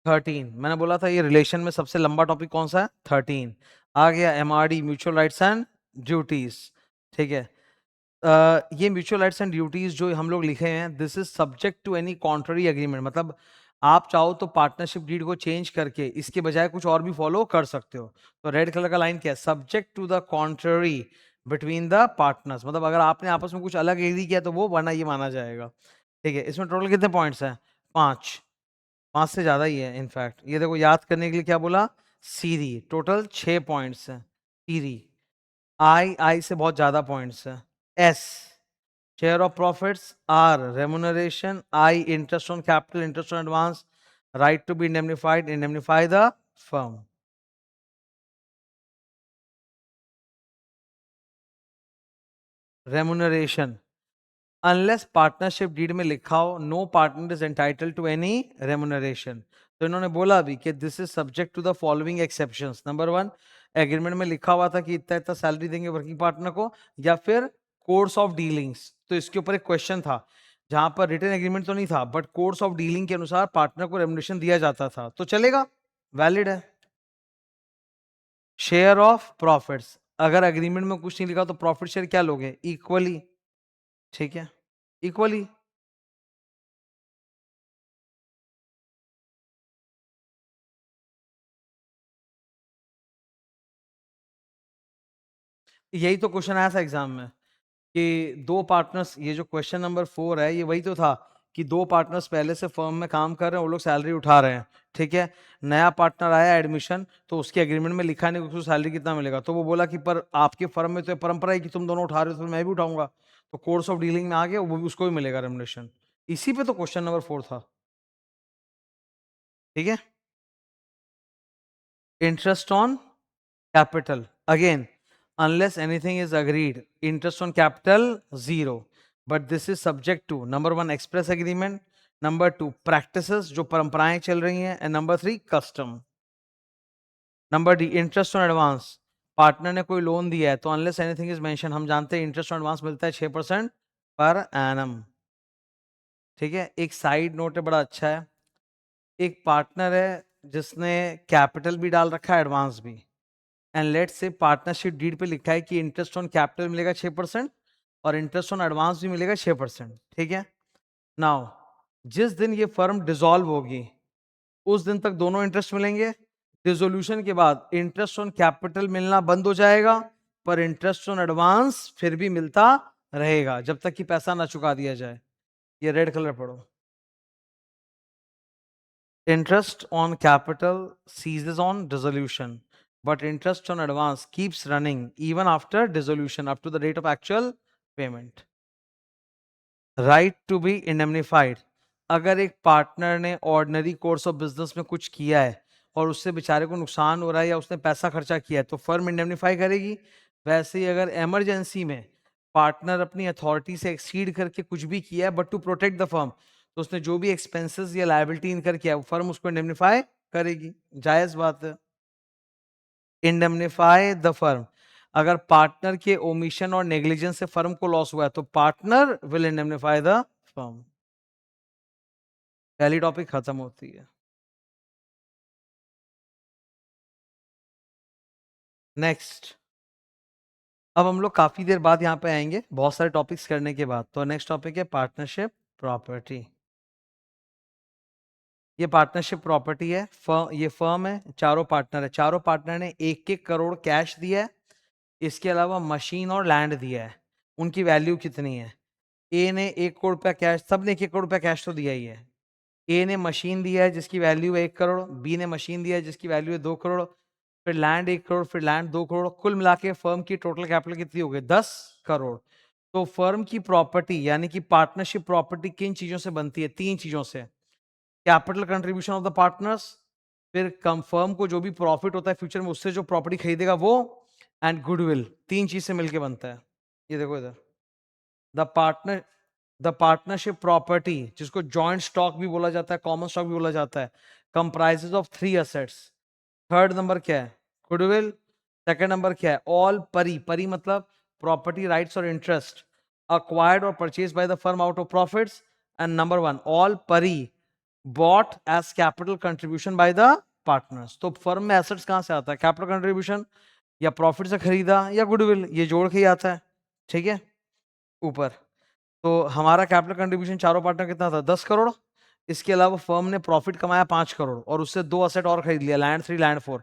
13, मैंने बोला था ये रिलेशन में सबसे लंबा टॉपिक कौन सा है? 13 आ गया। MRD, mutual rights and duties. ठीक है। ये म्यूचुअल राइट्स एंड ड्यूटीज जो हम लोग लिखे हैं, this is subject to any contrary agreement, मतलब आप चाहो तो पार्टनरशिप डीड को चेंज करके इसके बजाय कुछ और भी फॉलो कर सकते हो। तो रेड कलर का लाइन क्या है? Subject to the contrary between the partners, मतलब अगर आपने आपस में कुछ अलग एग्री किया तो वो वरना ये माना जाएगा। ठीक है। इसमें टोटल कितने पॉइंट्स हैं? 5। 5 से ज्यादा ही है इनफैक्ट। ये देखो, याद करने के लिए क्या बोला? सीरी। टोटल 6 पॉइंट्स हैं। सीरी। आई, आई से बहुत ज्यादा पॉइंट्स है। S, share of profits. R, remuneration. I, interest on capital, interest on advance. Right to be indemnified, indemnify the firm. Remuneration, unless partnership deed में लिखा हो no partner is entitled to any remuneration, तो इन्होंने बोला अभी कि this is subject to the following exceptions. Number 1, agreement में लिखा हुआ था कि इतना इतना सैलरी देंगे वर्किंग पार्टनर को, या फिर कोर्स ऑफ डीलिंग्स। तो इसके ऊपर एक क्वेश्चन था जहां पर रिटन एग्रीमेंट तो नहीं था बट कोर्स ऑफ डीलिंग के अनुसार पार्टनर को रेमुनेशन दिया जाता था, तो चलेगा, वैलिड है। शेयर ऑफ प्रॉफिट्स, अगर एग्रीमेंट में कुछ नहीं लिखा तो प्रॉफिट शेयर क्या लोगे? इक्वली। ठीक है, इक्वली। यही तो क्वेश्चन आया था एग्जाम में कि दो पार्टनर्स, ये जो क्वेश्चन नंबर 4 है ये वही तो था कि दो पार्टनर्स पहले से फर्म में काम कर रहे हैं, वो लोग सैलरी उठा रहे हैं। ठीक है। नया पार्टनर आया एडमिशन, तो उसके एग्रीमेंट में लिखा नहीं कि उसको सैलरी कितना मिलेगा, तो वो बोला कि पर आपके फर्म में तो ये परंपरा है कि तुम दोनों उठा रहे हो तो मैं भी उठाऊंगा, तो कोर्स ऑफ डीलिंग में आ गया, वो भी उसको भी मिलेगा रेमुनेशन। इसी पे तो क्वेश्चन नंबर 4 था। ठीक है। Interest on capital, again, unless anything is agreed, interest on capital 0, but this is subject to number 1 express agreement, number 2 practices जो परंपराएं चल रही हैं, and number 3 custom. Number D, interest on advance, partner ने कोई लोन दिया है तो अनलेस एनीथिंग इज मेंशन, हम जानते हैं इंटरेस्ट ऑन एडवांस मिलता है 6% पर एनम। ठीक है। एक साइड नोट है, बड़ा अच्छा है। एक पार्टनर है जिसने कैपिटल भी डाल रखा है, एडवांस भी, and let's say partnership deed पे लिखा है कि इंटरेस्ट ऑन कैपिटल मिलेगा 6% और इंटरेस्ट ऑन एडवांस भी मिलेगा 6%। ठीक है। नाउ जिस दिन ये फर्म डिसॉल्व होगी उस दिन तक दोनों इंटरेस्ट मिलेंगे। डिसोल्यूशन के बाद इंटरेस्ट ऑन कैपिटल मिलना बंद हो जाएगा, पर इंटरेस्ट ऑन एडवांस फिर भी मिलता रहेगा जब तक कि पैसा ना चुका दिया जाए। ये रेड कलर पढ़ो। Interest on capital ceases on dissolution, but interest on advance keeps running even after dissolution up to the date of actual payment. Right to be indemnified, अगर एक पार्टनर ने ऑर्डिनरी कोर्स ऑफ बिजनेस में कुछ किया है और उससे बेचारे को नुकसान हो रहा है या उसने पैसा खर्चा किया है तो फर्म इंडेमनिफाई करेगी। वैसे ही अगर इमरजेंसी में पार्टनर अपनी अथॉरिटी से एक्सीड करके कुछ भी किया है but to protect the firm, तो उसने जो भी एक्सपेंसेस या लायबिलिटी इनकर किया है वो फर्म उसको इंडेमनिफाई करेगी। जायज बात है। इंडेमनिफाई द फर्म, अगर पार्टनर के ओमिशन और नेग्लिजेंस से फर्म को लॉस हुआ है तो पार्टनर विल इंडेमनिफाई द फर्म। पहली टॉपिक खत्म होती है। नेक्स्ट, अब हम लोग काफी देर बाद यहाँ पे आएंगे बहुत सारे टॉपिक्स करने के बाद। तो नेक्स्ट टॉपिक है पार्टनरशिप प्रॉपर्टी। ये पार्टनरशिप प्रॉपर्टी है। ये फर्म है, चारों पार्टनर है, चारों पार्टनर ने 1-1 करोड़ कैश दिया है, इसके अलावा मशीन और लैंड दिया है। उनकी वैल्यू कितनी है? ए ने 1 करोड़ रुपया कैश, सब ने 1-1 करोड़ रुपया कैश तो दिया ही है। ए ने मशीन दिया है जिसकी वैल्यू है 1 करोड़, बी ने मशीन दिया है जिसकी वैल्यू है 2 करोड़, फिर लैंड 1 करोड़, फिर लैंड 2 करोड़, कुल मिला के फर्म की टोटल कैपिटल कितनी हो गई? 10 करोड़। तो फर्म की प्रॉपर्टी यानी कि पार्टनरशिप प्रॉपर्टी किन चीजों से बनती है? 3 चीजों से। Capital contribution of the partners, फिर कम फर्म को जो भी प्रॉफिट होता है फ्यूचर में उससे जो प्रॉपर्टी खरीदेगा वो, एंड गुडविल। 3 चीज से मिलकर बनता है। ये देखो इधर, the partner the partnership property, जिसको जॉइंट स्टॉक भी बोला जाता है, कॉमन स्टॉक भी बोला जाता है, comprises of 3 assets. Third number क्या है? गुडविल। सेकंड नंबर क्या है? ऑल परी, परी मतलब प्रॉपर्टी राइट्स और interest acquired or purchased by the firm out of profits. And number 1, all pari bought as capital contribution by the partners. तो firm में एसेट्स कहां से आता है? कैपिटल कंट्रीब्यूशन, या प्रॉफिट से खरीदा, या गुडविल, ये जोड़ के ही आता है। ठीक है, ऊपर। तो हमारा कैपिटल कंट्रीब्यूशन चारों पार्टनर कितना था? 10 करोड़। इसके अलावा फर्म ने प्रॉफिट कमाया 5 करोड़ और उससे 2 असेट और खरीद लिया, लैंड 3 लैंड 4।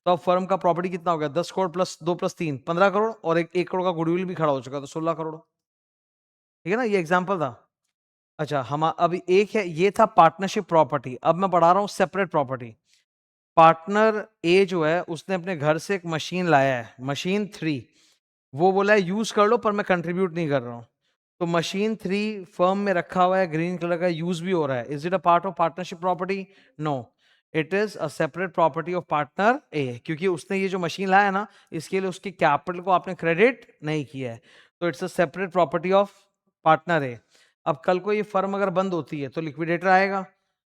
तो अब फर्म का प्रॉपर्टी कितना हो गया? 10 करोड़ प्लस 2 प्लस 3 15 करोड़, और 1 करोड़ का गुडविल भी खड़ा हो चुका, तो 16 करोड़। ठीक है ना, ये एग्जाम्पल था। अच्छा, हम अभी एक है, ये था पार्टनरशिप प्रॉपर्टी। अब मैं पढ़ा रहा हूं सेपरेट प्रॉपर्टी। पार्टनर ए जो है उसने अपने घर से एक मशीन लाया है, मशीन 3। वो बोला है यूज कर लो पर मैं कंट्रीब्यूट नहीं कर रहा हूं। तो मशीन 3 फर्म में रखा हुआ है, ग्रीन कलर का, यूज भी हो रहा है। Is it a part of partnership property? No, it is a separate property of partner A, क्योंकि उसने ये जो मशीन लाया ना, इसके लिए उसकी कैपिटल को आपने क्रेडिट नहीं किया है। तो it's a separate property of partner A. अब कल को ये फर्म अगर बंद होती है तो लिक्विडेटर आएगा।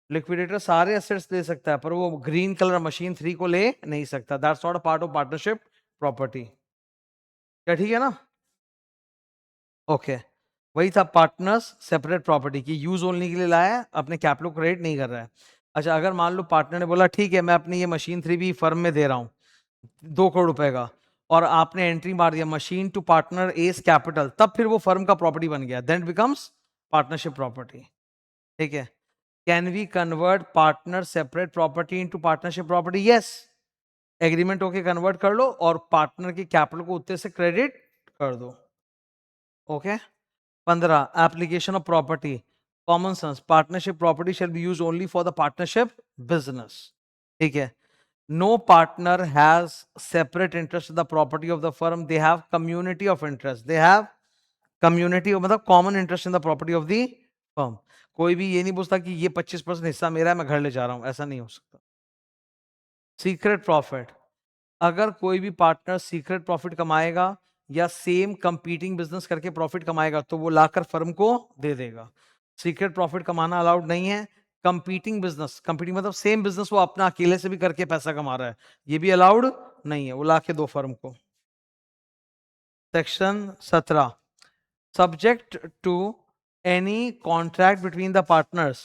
लिक्विडेटर सारे एसेट्स ले सकता है पर वो ग्रीन कलर मशीन 3 को ले नहीं सकता। That's not a part of partnership property. क्या ठीक है ना? ओके, वही था पार्टनर्स सेपरेट प्रॉपर्टी की, यूज ओनली के लिए लाया है, अपने कैपिटल को क्रेडिट नहीं कर रहा है। अच्छा, अगर मान लो पार्टनर ने बोला ठीक है मैं अपनी ये मशीन 3 भी फर्म में दे रहा हूँ 2 करोड़ रुपए का, और आपने एंट्री मार दिया machine to partner's capital, तब फिर वो फर्म का प्रॉपर्टी बन गया, देन बिकम्स पार्टनरशिप प्रॉपर्टी। ठीक है, can we convert partner separate property into partnership property? Yes, agreement होके कन्वर्ट कर लो और पार्टनर की कैपिटल को उत्ते से क्रेडिट कर दो। Okay. 15, application of property, common sense, partnership property shall be used only for the partnership business. ठीक है, no partner has separate interest in the property of the firm, they have community of interest, they have community मतलब common interest in the property of the firm. कोई भी ये नहीं पूछता कि ये 25% हिस्सा मेरा है मैं घर ले जा रहा हूं, ऐसा नहीं हो सकता। सीक्रेट प्रॉफिट, अगर कोई भी पार्टनर सीक्रेट प्रॉफिट कमाएगा या सेम कंपीटिंग बिजनेस करके प्रॉफिट कमाएगा तो वो लाकर फर्म को दे देगा। सीक्रेट प्रॉफिट कमाना अलाउड नहीं है। कंपीटिंग बिजनेस, कंपीटिंग मतलब सेम बिजनेस वो अपना अकेले से भी करके पैसा कमा रहा है, ये भी अलाउड नहीं है, वो लाके दो फर्म को। Section 17, subject to any contract between the partners,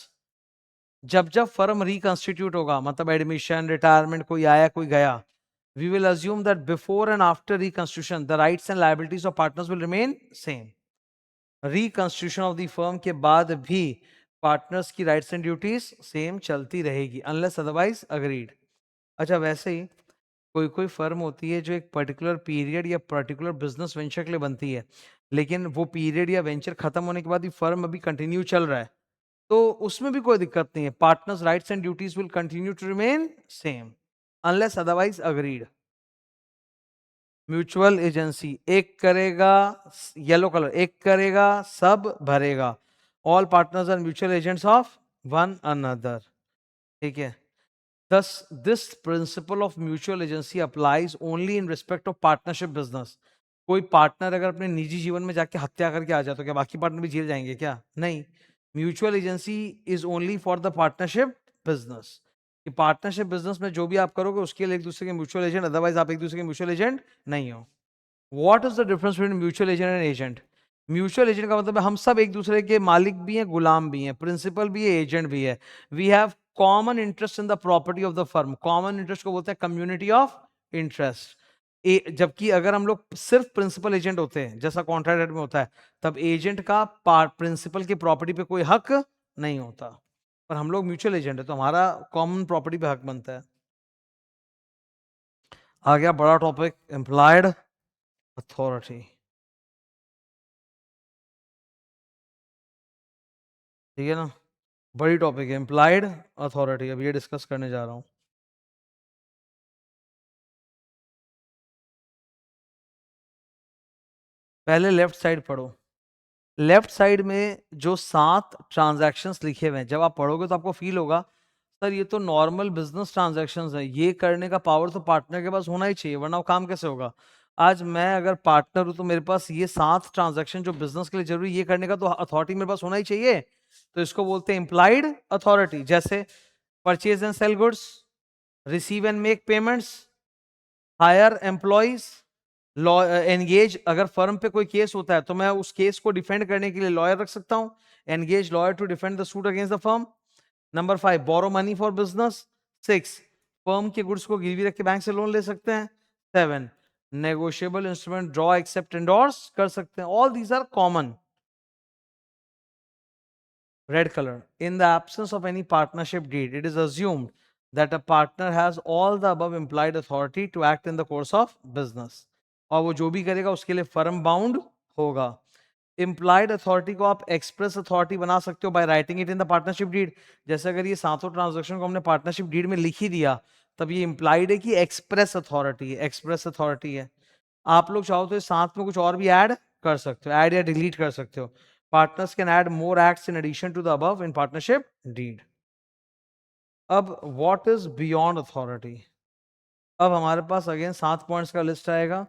जब जब फर्म रिकंस्टिट्यूट होगा, मतलब एडमिशन, रिटायरमेंट, कोई आया कोई गया, we will assume that before and after reconstitution the rights and liabilities of partners will remain same. reconstitution of the firm के बाद भी पार्टनर्स की राइट्स एंड ड्यूटीज सेम चलती रहेगी अनलेस अदरवाइज अग्रीड। अच्छा, वैसे ही कोई कोई फर्म होती है जो एक पर्टिकुलर पीरियड या पर्टिकुलर बिजनेस वेंचर के लिए बनती है, लेकिन वो पीरियड या वेंचर खत्म होने के बाद भी फर्म अभी कंटिन्यू चल रहा है, तो उसमें भी कोई दिक्कत नहीं है। Partners rights and duties will continue to remain same unless otherwise agreed. Mutual agency, एक करेगा, येलो कलर, एक करेगा सब भरेगा, all partners are mutual agents of one another, ठीक है। Thus, this principle of mutual agency applies only in respect of partnership business. कोई partner अगर अपने निजी जीवन में जाके हत्या करके आ जाए तो क्या बाकी पार्टनर भी जेल जाएंगे क्या? नहीं। Mutual agency is only for the partnership business. कि पार्टनरशिप बिजनेस में जो भी आप करोगे उसके लिए एक दूसरे के म्यूचुअल एजेंट, अदरवाइज आप एक दूसरे के म्यूचुअल एजेंट नहीं हो। What is the difference between mutual agent and agent? Mutual agent का मतलब है हम सब एक दूसरे के मालिक भी हैं, गुलाम भी हैं, प्रिंसिपल भी है, एजेंट भी है। We have common interest in the property of the firm. Common interest को बोलते हैं कम्युनिटी ऑफ इंटरेस्ट। जबकि अगर हम लोग सिर्फ प्रिंसिपल एजेंट होते हैं जैसा कॉन्ट्रैक्ट में होता है, तब एजेंट का प्रिंसिपल की प्रॉपर्टी पे कोई हक नहीं होता। पर हम लोग म्यूचुअल एजेंट है तो हमारा कॉमन प्रॉपर्टी पे हक बनता है। आ गया बड़ा टॉपिक, एम्प्लॉयड अथॉरिटी, ठीक है ना। बड़ी टॉपिक है एम्प्लॉयड अथॉरिटी, अब ये डिस्कस करने जा रहा हूं। पहले लेफ्ट साइड पढ़ो। लेफ्ट साइड में जो 7 ट्रांजैक्शंस लिखे हुए हैं, जब आप पढ़ोगे तो आपको फील होगा सर ये तो नॉर्मल बिजनेस ट्रांजैक्शंस है, ये करने का पावर तो पार्टनर के पास होना ही चाहिए वरना वो काम कैसे होगा। आज मैं अगर पार्टनर हूं तो मेरे पास ये 7 ट्रांजैक्शन जो बिजनेस के लिए जरूरी ये करने का तो अथॉरिटी मेरे पास होना ही चाहिए। तो इसको बोलते हैं इम्प्लाइड अथॉरिटी। जैसे purchase and sale goods, receive and make payments, hire employees, law engage, अगर फर्म पे कोई केस होता है तो मैं उस केस को डिफेंड करने के लिए लॉयर रख सकता हूं। Engage lawyer to defend the suit against the firm. Number 5, borrow money for business. 6, firm के गुड्स को गिरवी रख के बैंक से लोन ले सकते हैं। 7, negotiable instrument draw accept endorse कर सकते हैं। All these are common. Red color. In the absence of any partnership deed, it is assumed that a partner has all the above implied authority to act in the course of business. और वो जो भी करेगा उसके लिए firm bound होगा। Implied authority को आप एक्सप्रेस अथॉरिटी बना सकते हो by writing it in the partnership deed. जैसे अगर ये 7 ट्रांजैक्शन को हमने पार्टनरशिप डीड में लिख ही दिया तब ये इम्प्लाइड है कि एक्सप्रेस अथॉरिटी है, एक्सप्रेस अथॉरिटी है। आप लोग चाहो तो इस साथ में कुछ और भी ऐड कर सकते हो, ऐड या डिलीट कर सकते हो। Partners can add more acts in addition to the above in partnership deed. अब what is beyond authority? अब हमारे पास अगेन 7 पॉइंट्स का लिस्ट आएगा।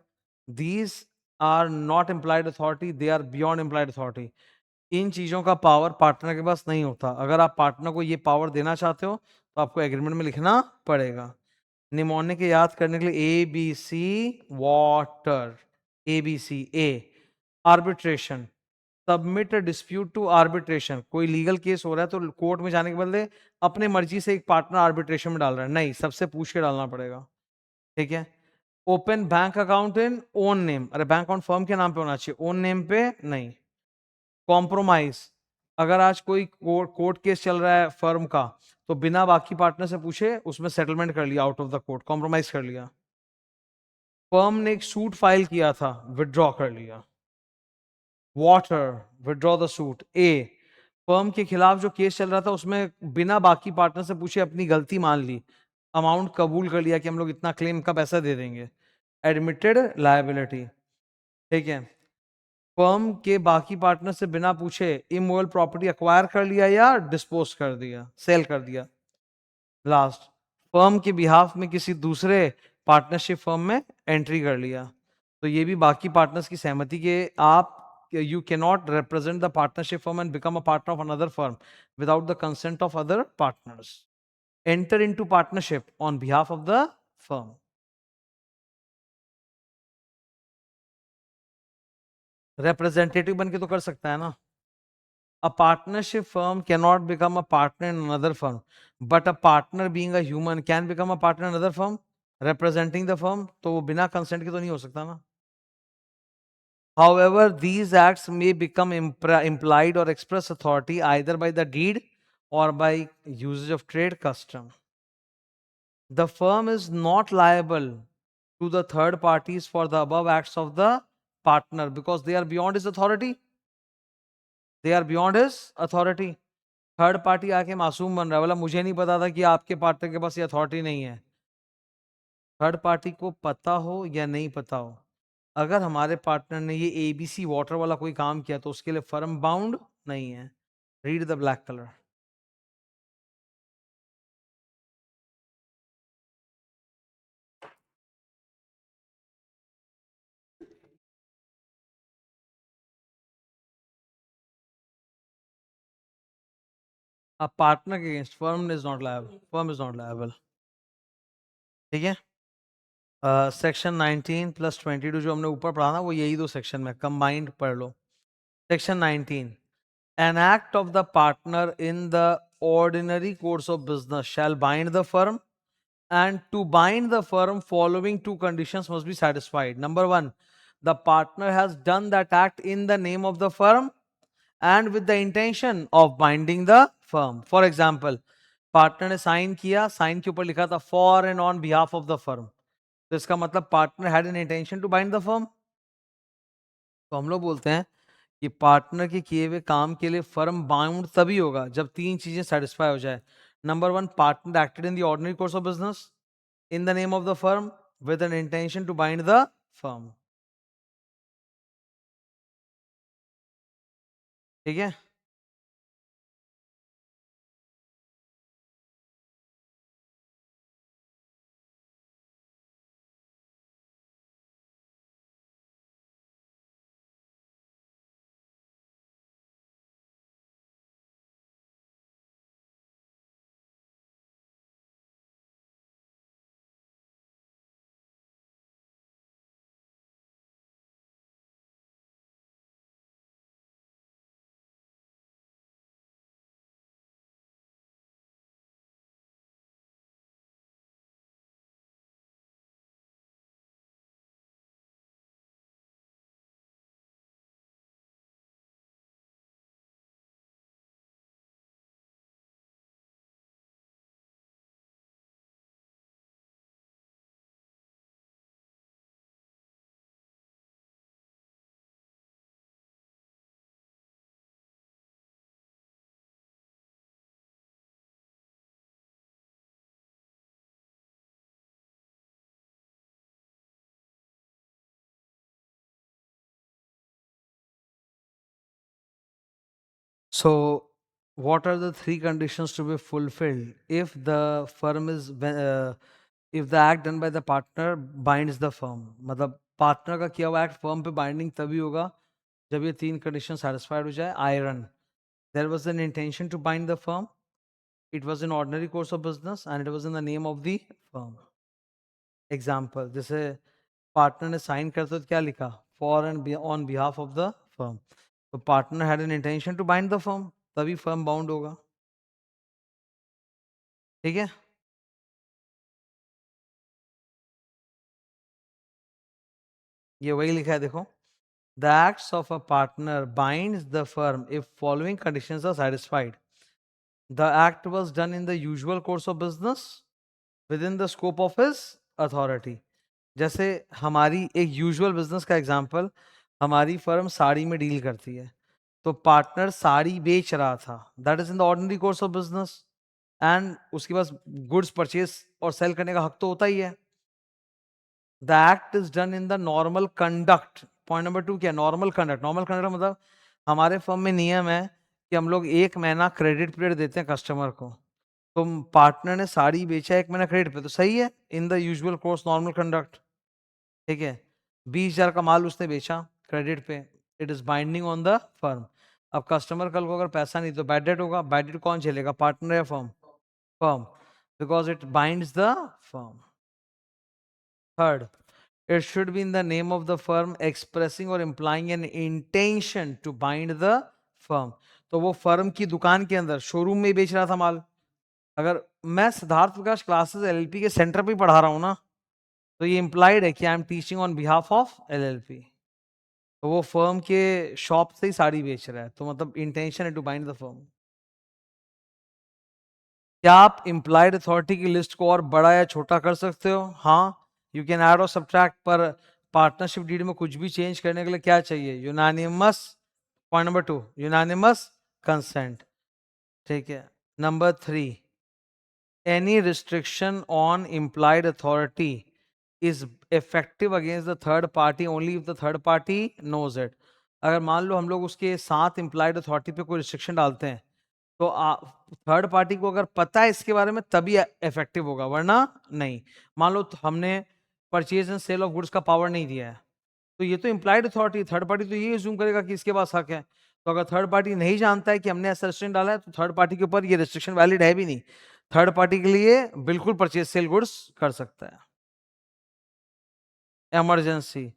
These are not implied authority, they are beyond implied authority. इन चीजों का पावर पार्टनर के पास नहीं होता। अगर आप पार्टनर को ये पावर देना चाहते हो तो आपको एग्रीमेंट में लिखना पड़ेगा। निमोनिक के याद करने के लिए ABC water, ABC A arbitration, submit a dispute to arbitration. कोई लीगल केस हो रहा है तो कोर्ट में जाने के बदले अपने मर्जी से एक पार्टनर आर्बिट्रेशन में डाल रहा है, नहीं, सबसे पूछ के डालना पड़ेगा, ठीक है। Open bank account in own name, अरे बैंक अकाउंट फर्म के नाम पे होना चाहिए, ओन नेम पे नहीं। कॉम्प्रोमाइज, अगर आज कोई कोर्ट केस चल रहा है फर्म का तो बिना बाकी पार्टनर से पूछे उसमें सेटलमेंट कर लिया, out of the court, compromise कर लिया। फर्म ने एक सूट फाइल किया था, विदड्रॉ कर लिया। Water, withdraw the suit. A, firm के खिलाफ जो केस चल रहा था उसमें बिना बाकी पार्टनर से पूछे अपनी गलती मान ली, अमाउंट कबूल कर लिया कि हम लोग इतना क्लेम का पैसा दे देंगे, एडमिटेड लायबिलिटी, ठीक है। फर्म के बाकी पार्टनर से बिना पूछे इमोरल प्रॉपर्टी अक्वायर कर लिया या डिस्पोज कर दिया, सेल कर दिया। लास्ट, फर्म के बिहाफ में किसी दूसरे पार्टनरशिप फर्म में एंट्री कर लिया, तो ये भी बाकी पार्टनर्स की सहमति के आप, you cannot represent the partnership firm and become a partner of another firm without the consent of other partners. Enter into partnership on behalf of the firm. Representative बन के तो कर सकता है ना। A partnership firm cannot become a partner in another firm, but a partner being a human can become a partner in another firm representing the firm, तो वो बिना consent के तो नहीं हो सकता ना। However, these acts may become implied or express authority either by the deed or by usage of trade custom. The firm is not liable to the third parties for the above acts of the partner because they are beyond his authority. They are beyond his authority. Third party आके मासूम बन रहा है, बोला मुझे नहीं पता था कि आपके पार्टनर के पास ये अथॉरिटी नहीं है। थर्ड पार्टी को पता हो या नहीं पता हो, अगर हमारे पार्टनर ने ये ABC वाटर वाला कोई काम किया तो उसके लिए फर्म बाउंड नहीं है। Read the black color. A partner against firm is not liable. Firm is not liable. ठीक है? सेक्शन 19 प्लस 22 जो हमने ऊपर पढ़ा ना वो यही दो सेक्शन में कंबाइंड पढ़ लो. Section 19. An act of the partner in the ordinary course of business shall bind the firm, and to bind the firm, following two conditions must be satisfied. Number one, the partner has done that act in the name of the firm and with the intention of binding the firm. For example, partner ने sign किया, sign के ऊपर लिखा था for and on behalf of the firm, तो इसका मतलब partner had an intention to bind the firm. तो हम लोग बोलते हैं कि पार्टनर के किए हुए काम के लिए फर्म बाउंड तभी होगा जब तीन चीजें सेटिस्फाई हो जाए. Number one, partner acted in the ordinary course of business in the name of the firm with an intention to bind the firm. ठीक है? So, what are the three conditions to be fulfilled if the firm is if the act done by the partner binds the firm? मतलब partner का किया हुआ act firm पे binding तभी होगा जब ये तीन कंडीशन सेटिस्फाइड हो जाए. आयरन, there was an intention to bind the firm, it was in ordinary course of business and it was in the name of the firm. Example, जैसे पार्टनर ने साइन करते तो क्या लिखा, for and on behalf of the firm. तो partner had an intention to bind the firm, तभी firm bound होगा. ठीक है? ये वही लिखा है देखो. The acts of a partner binds the firm if following conditions are satisfied. The act was done in the usual course of business within the scope of his authority. जैसे हमारी एक यूजुअल बिजनेस का example, हमारी firm sari में deal करती है, तो partner sari बेच रहा था, that is in the ordinary course of business, and उसके पास गुड्स परचेज और सेल करने का हक तो होता ही है. The act is done in the normal conduct. Point number 2 क्या है? Normal conduct. नॉर्मल कंडक्ट मतलब हमारे फर्म में नियम है कि हम लोग 1 महीना क्रेडिट पीरियड देते हैं कस्टमर को. तो पार्टनर ने साड़ी बेचा 1 महीना क्रेडिट पे, तो सही है, in the usual course normal conduct. ठीक है? 20,000 का माल उसने बेचा क्रेडिट पे, it is binding on the firm. अब कस्टमर कल को अगर पैसा नहीं तो बैड डेट होगा. बैड डेट कौन झेलेगा, पार्टनर या firm? Firm, because it binds the firm. Third, it should be in the name of the firm expressing or implying an intention to bind the firm. तो वो firm की दुकान के अंदर showroom में ही बेच रहा था माल. अगर मैं सिद्धार्थ प्रकाश क्लासेस एलएलपी के सेंटर पे पढ़ा रहा हूँ ना, तो ये इंप्लाइड है कि I am teaching on behalf of LLP. तो वो फर्म के शॉप से ही साड़ी बेच रहा है, तो मतलब इंटेंशन है टू बाइंड द फर्म. क्या आप इंप्लाइड अथॉरिटी की लिस्ट को और बड़ा या छोटा कर सकते हो? हाँ, यू कैन ऐड और सब्ट्रैक्ट, पर पार्टनरशिप डीड में कुछ भी चेंज करने के लिए क्या चाहिए? Unanimous. Point number 2, unanimous consent. ठीक है? Number 3, any restriction on implied authority is effective against the third party only if the third party knows it. अगर मान लो हम लोग उसके साथ इम्प्लाइड अथॉरिटी पे कोई रिस्ट्रिक्शन डालते हैं तो थर्ड पार्टी को अगर पता है इसके बारे में तभी इफेक्टिव होगा, वरना नहीं। मान लो हमने purchase and sale of goods का पावर नहीं दिया है, तो ये तो इम्प्लाइड अथॉरिटी, थर्ड पार्टी तो ये अज्यूम करेगा कि इसके पास हक है। तो अगर थर्ड पार्टी नहीं जानता है कि हमने ऐसा रिस्ट्रिक्शन डाला है, तो थर्ड पार्टी के ऊपर ये रिस्ट्रिक्शन वैलिड है भी नहीं। थर्ड पार्टी के लिए बिल्कुल परचेज सेल गुड्स कर सकता है। Emergency,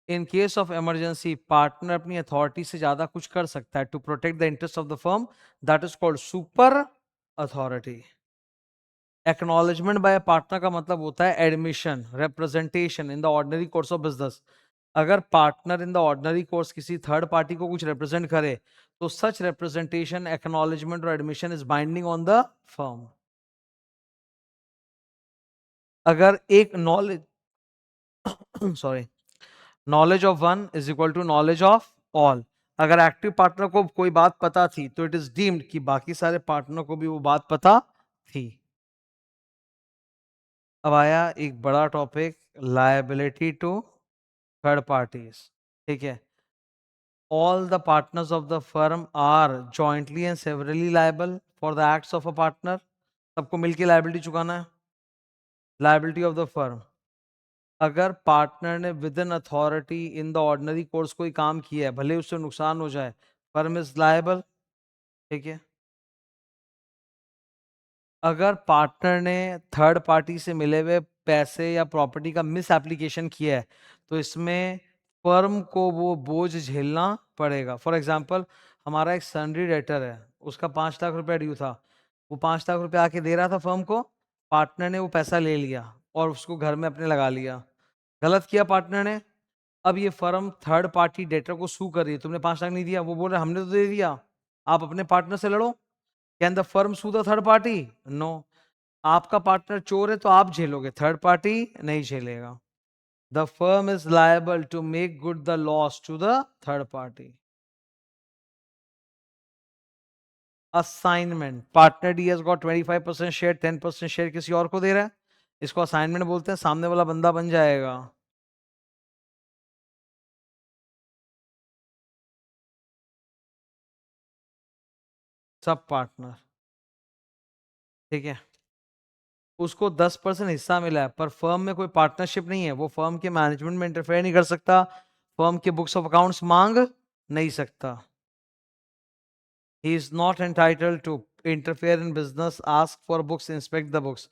in case of emergency partner अपनी अथॉरिटी से ज्यादा कुछ कर सकता है to protect the interest of the firm, that is called super authority. Acknowledgement by partner का मतलब होता है admission, representation in the ordinary course of business. अगर partner in the ordinary course किसी थर्ड पार्टी को कुछ रिप्रेजेंट करे, तो सच रिप्रेजेंटेशन, एक्नॉलेजमेंट और admission is binding on the firm. अगर एक knowledge sorry, knowledge of one is equal to knowledge of all, अगर एक्टिव पार्टनर को कोई बात पता थी तो इट इज डीम्ड कि बाकी सारे पार्टनर को भी वो बात पता थी। अब आया एक बड़ा topic, liability to third parties. ठीक है, all the partners of the firm are jointly and severally liable for the acts of a partner. सबको मिलकर लायबिलिटी चुकाना है। लायबिलिटी ऑफ द फर्म, अगर पार्टनर ने within authority in the ordinary course कोई काम किया है, भले उससे नुकसान हो जाए, फर्म इज लायबल। ठीक है, अगर पार्टनर ने थर्ड पार्टी से मिले हुए पैसे या प्रॉपर्टी का मिस एप्लीकेशन किया है, तो इसमें फर्म को वो बोझ झेलना पड़ेगा। फॉर एग्जाम्पल, हमारा एक सन्ड्री डेटर है, उसका 5 लाख रुपया ड्यू था, वो 5 लाख रुपया आके दे रहा था फर्म को, पार्टनर ने वो पैसा ले लिया और उसको घर में अपने लगा लिया। गलत किया पार्टनर ने। अब ये फर्म थर्ड पार्टी डेटर को सू कर रही है, तुमने 5 लाख नहीं दिया, वो बोल रहा हमने तो दे दिया, आप अपने पार्टनर से लड़ो। Can the firm sue the third party? No. आपका पार्टनर चोर है तो आप झेलोगे, थर्ड पार्टी नहीं झेलेगा। The firm is liable to make good the loss to the third party. Assignment, partner D has got 25% share, 10% share किसी और को दे रहा है, इसको असाइनमेंट बोलते हैं। सामने वाला बंदा बन जाएगा सब पार्टनर। ठीक है, उसको 10% हिस्सा मिला है, पर फर्म में कोई पार्टनरशिप नहीं है, वो फर्म के मैनेजमेंट में इंटरफेयर नहीं कर सकता, फर्म के बुक्स ऑफ अकाउंट्स मांग नहीं सकता। He is not entitled to interfere in business, ask for books, inspect the books.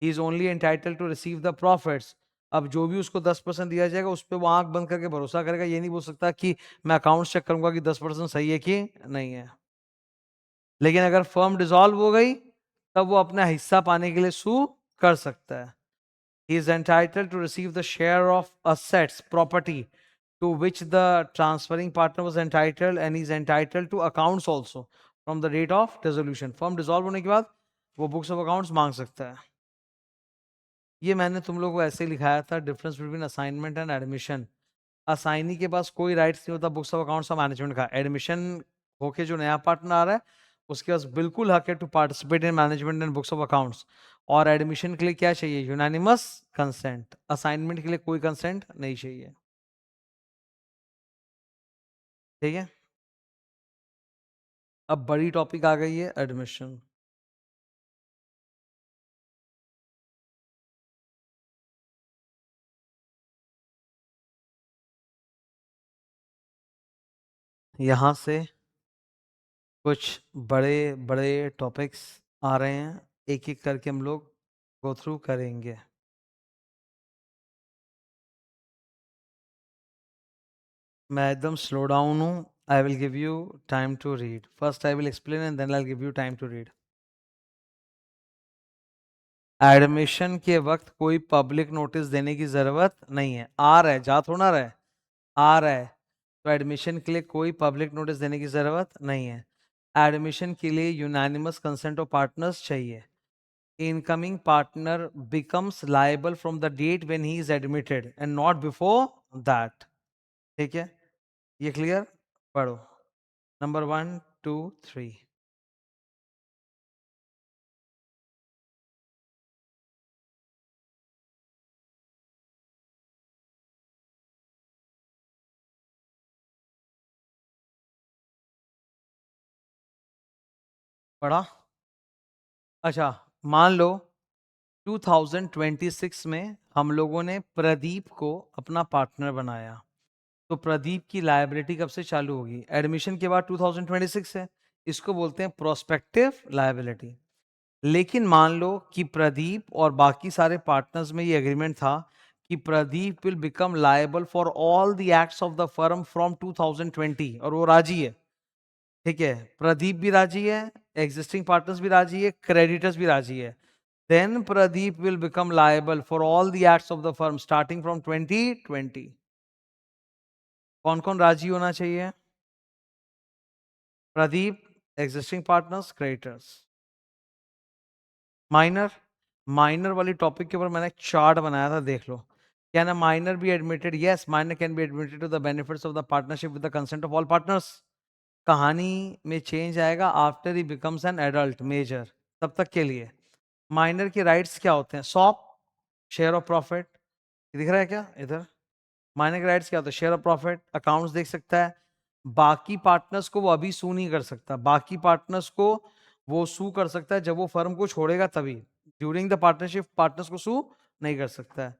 He is only entitled to receive the profits. अब जो भी उसको 10% दिया जाएगा उस पर वो आंख बंद करके भरोसा करेगा, ये नहीं बोल सकता कि मैं अकाउंट चेक करूंगा कि 10% सही है कि नहीं है। लेकिन अगर फर्म डिसॉल्व हो गई, तब वो अपना हिस्सा पाने के लिए सू कर सकता है। He is entitled to receive the share of assets, property to which the transferring partner was entitled, and he is entitled to accounts also from the date of dissolution. Firm dissolve होने के बाद वो books of accounts मांग सकता है। ये मैंने तुम लोगों को ऐसे ही लिखाया था, difference between assignment and admission. Assignee के पास कोई राइट्स नहीं होता बुक्स ऑफ अकाउंट्स और मैनेजमेंट का। एडमिशन होके जो नया पार्टनर आ रहा है, उसके पास बिल्कुल हक है to participate in management and books of accounts. और एडमिशन के लिए क्या चाहिए? Unanimous consent. असाइनमेंट के लिए कोई कंसेंट नहीं चाहिए। ठीक है, अब बड़ी टॉपिक आ गई है, एडमिशन। यहां से कुछ बड़े बड़े टॉपिक्स आ रहे हैं, एक एक करके हम लोग गो थ्रू करेंगे। मैं एकदम स्लो डाउन हूँ। I will give you time to read. First I will explain and then I will give you time to read. Admission के वक्त कोई पब्लिक नोटिस देने की जरूरत नहीं है। आ रहा है, जा थोड़ा रहा है, आ रहा है। तो एडमिशन के लिए कोई पब्लिक नोटिस देने की जरूरत नहीं है। एडमिशन के लिए यूनानिमस कंसेंट ऑफ पार्टनर्स चाहिए। Incoming partner becomes liable from the date when he is admitted and not before that. ठीक है, ये क्लियर? पढ़ो नंबर 1 2 3। पढ़ा? अच्छा, मान लो 2026 में हम लोगों ने प्रदीप को अपना पार्टनर बनाया, तो प्रदीप की लायबिलिटी कब से चालू होगी? एडमिशन के बाद 2026 है, इसको बोलते हैं प्रोस्पेक्टिव लायबिलिटी। लेकिन मान लो कि प्रदीप और बाकी सारे पार्टनर्स में ये एग्रीमेंट था कि Pradeep will become liable for all the acts of the firm from 2020 और वो राजी है, ठीक है, प्रदीप भी राजी है, एग्जिस्टिंग पार्टनर्स भी राजी है, क्रेडिटर्स भी राजी है, then Pradeep will become liable for all the acts of the firm starting from 2020. कौन कौन राजी होना चाहिए? Pradeep, existing partners, creditors. Minor, minor वाली टॉपिक के ऊपर मैंने एक चार्ट बनाया था, देख लो। Can a minor be admitted? Yes, minor can be admitted to the benefits of the partnership with the consent of all partners. कहानी में चेंज आएगा after he becomes an adult major, तब तक के लिए। माइनर के राइट्स क्या होते हैं? सॉप, शेयर ऑफ प्रॉफिट, दिख रहा है क्या इधर? माइनर के राइट्स क्या होते हैं? शेयर ऑफ प्रॉफिट, अकाउंट्स देख सकता है। बाकी पार्टनर्स को वो अभी सू नहीं कर सकता, बाकी पार्टनर्स को वो सू कर सकता है जब वो फर्म को छोड़ेगा तभी। ड्यूरिंग द पार्टनरशिप पार्टनर्स को सू नहीं कर सकता है।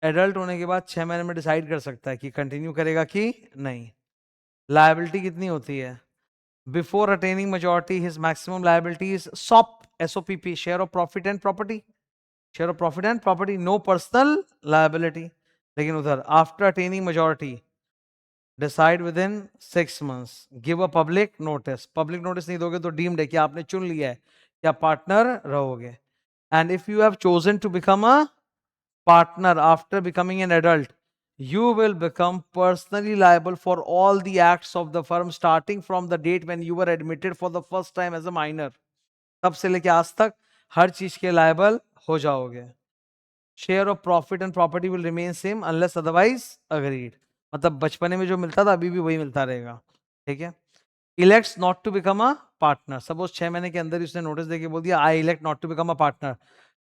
एडल्ट होने के बाद 6 महीने में डिसाइड कर सकता है कि कंटिन्यू करेगा कि नहीं। लायबिलिटी कितनी होती है? Before attaining majority his maximum liability is SOP, SOPP, share of profit and property, share of profit and property, no personal liability. लेकिन उधर after attaining majority decide within 6 months, give a public notice. Public notice नहीं दोगे तो deemed है कि आपने चुन लिया है कि आप पार्टनर रहोगे। And if you have chosen to become a partner after becoming an adult, you will become personally liable for all the acts of the firm starting from the date when you were admitted for the first time as a minor। तब से लेके आज तक हर चीज के liable हो जाओगे। Share of profit and property will remain same unless otherwise agreed, मतलब बचपने में जो मिलता था अभी भी वही मिलता रहेगा, ठीक है। Elects not to become a partner, suppose 6 महीने के अंदर ही उसने नोटिस देके बोल दिया I elect not to become a partner,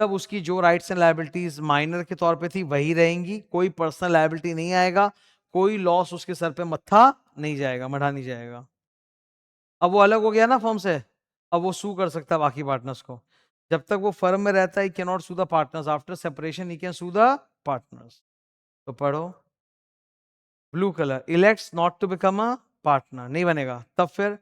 तब उसकी जो राइट्स एंड लायबिलिटीज माइनर के तौर पे थी वही रहेंगी, कोई पर्सनल लायबिलिटी नहीं आएगा, कोई लॉस उसके सर पे मत्था नहीं जाएगा, मढ़ा नहीं जाएगा। अब वो अलग हो गया ना फर्म से, अब वो सू कर सकता है बाकी पार्टनर्स को। जब तक वो फर्म में रहता है can not sue the partners, after separation he can sue the partners. तो पढ़ो, blue colour, elects not to become a partner, नहीं बनेगा, तब फिर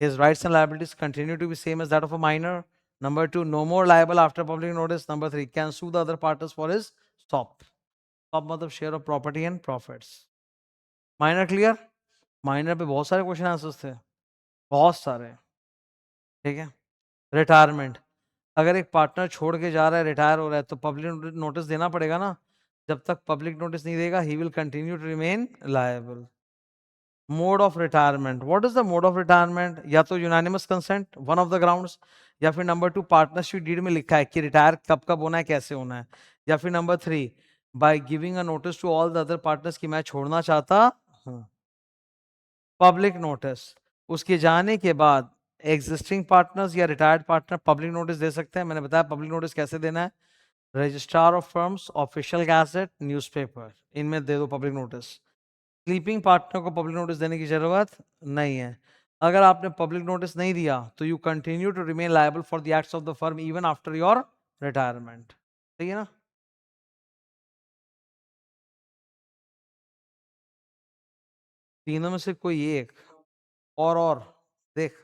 his rights and liabilities continue to be same as that of a minor. Number 2, no more liable after public notice. Number 3, can sue the other partners for his stop, stop मतलब share of property and profits। Minor clear? Minor पे बहुत सारे question answers थे, बहुत सारे, ठीक है। Retirement, अगर एक पार्टनर छोड़ के जा रहा है, रिटायर हो रहा है, तो पब्लिक नोटिस देना पड़ेगा ना। जब तक पब्लिक नोटिस नहीं देगा he will continue to remain liable. Mode of retirement, what is the mode of retirement? या तो unanimous consent, one of the grounds, या फिर नंबर 2 पार्टनरशिप डीड में लिखा है कि रिटायर कब कब होना है, कैसे होना है, या फिर number 3 by giving a notice to all the other partners कि मैं छोड़ना चाहता हूं। पब्लिक नोटिस, उसके जाने के बाद एग्जिस्टिंग पार्टनर्स या रिटायर्ड पार्टनर पब्लिक नोटिस दे सकते हैं। मैंने बताया पब्लिक नोटिस कैसे देना है, registrar of firms, official gazette, newspaper, इनमें दे दो पब्लिक नोटिस। स्लीपिंग पार्टनर को पब्लिक नोटिस देने की जरूरत नहीं है। अगर आपने पब्लिक नोटिस नहीं दिया तो you continue to remain liable for the acts of the firm even after your retirement, सही है ना? तीनों में से कोई एक और देख,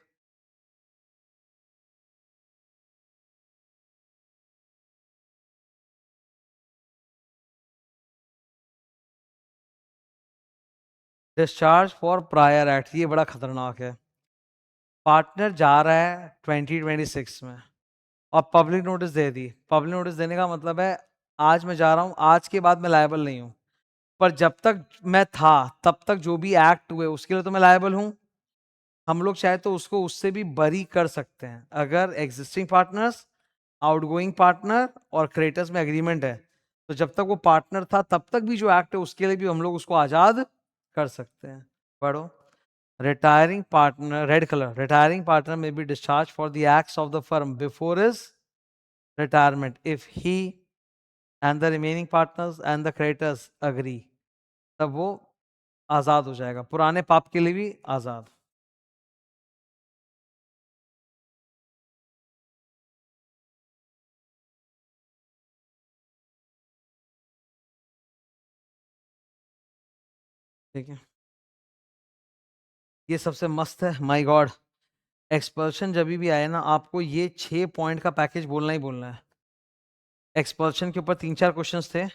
डिस्चार्ज फॉर प्रायर एक्ट, ये बड़ा खतरनाक है। पार्टनर जा रहा है 2026 में और पब्लिक नोटिस दे दी। पब्लिक नोटिस देने का मतलब है आज मैं जा रहा हूं, आज के बाद मैं लायबल नहीं हूं, पर जब तक मैं था तब तक जो भी एक्ट हुए उसके लिए तो मैं लायबल हूं। हम लोग चाहे तो उसको उससे भी बरी कर सकते हैं अगर एग्जिस्टिंग पार्टनर्स, आउटगोइंग पार्टनर और क्रेडिटर्स में एग्रीमेंट है, तो जब तक वो पार्टनर था तब तक भी जो एक्ट है उसके लिए भी हम लोग उसको आजाद कर सकते हैं। पढ़ो, retiring partner, red color, retiring partner may be discharged for the acts of the firm before his retirement if he and the remaining partners and the creditors agree, तब वो आजाद हो जाएगा, पुराने पाप के लिए भी आजाद। ठीक है, ये सबसे मस्त है, माय गॉड। एक्सपल्शन जब भी आए ना, आपको ये 6 पॉइंट का पैकेज बोलना ही बोलना है। एक्सपल्शन के ऊपर 3-4 क्वेश्चंस थे,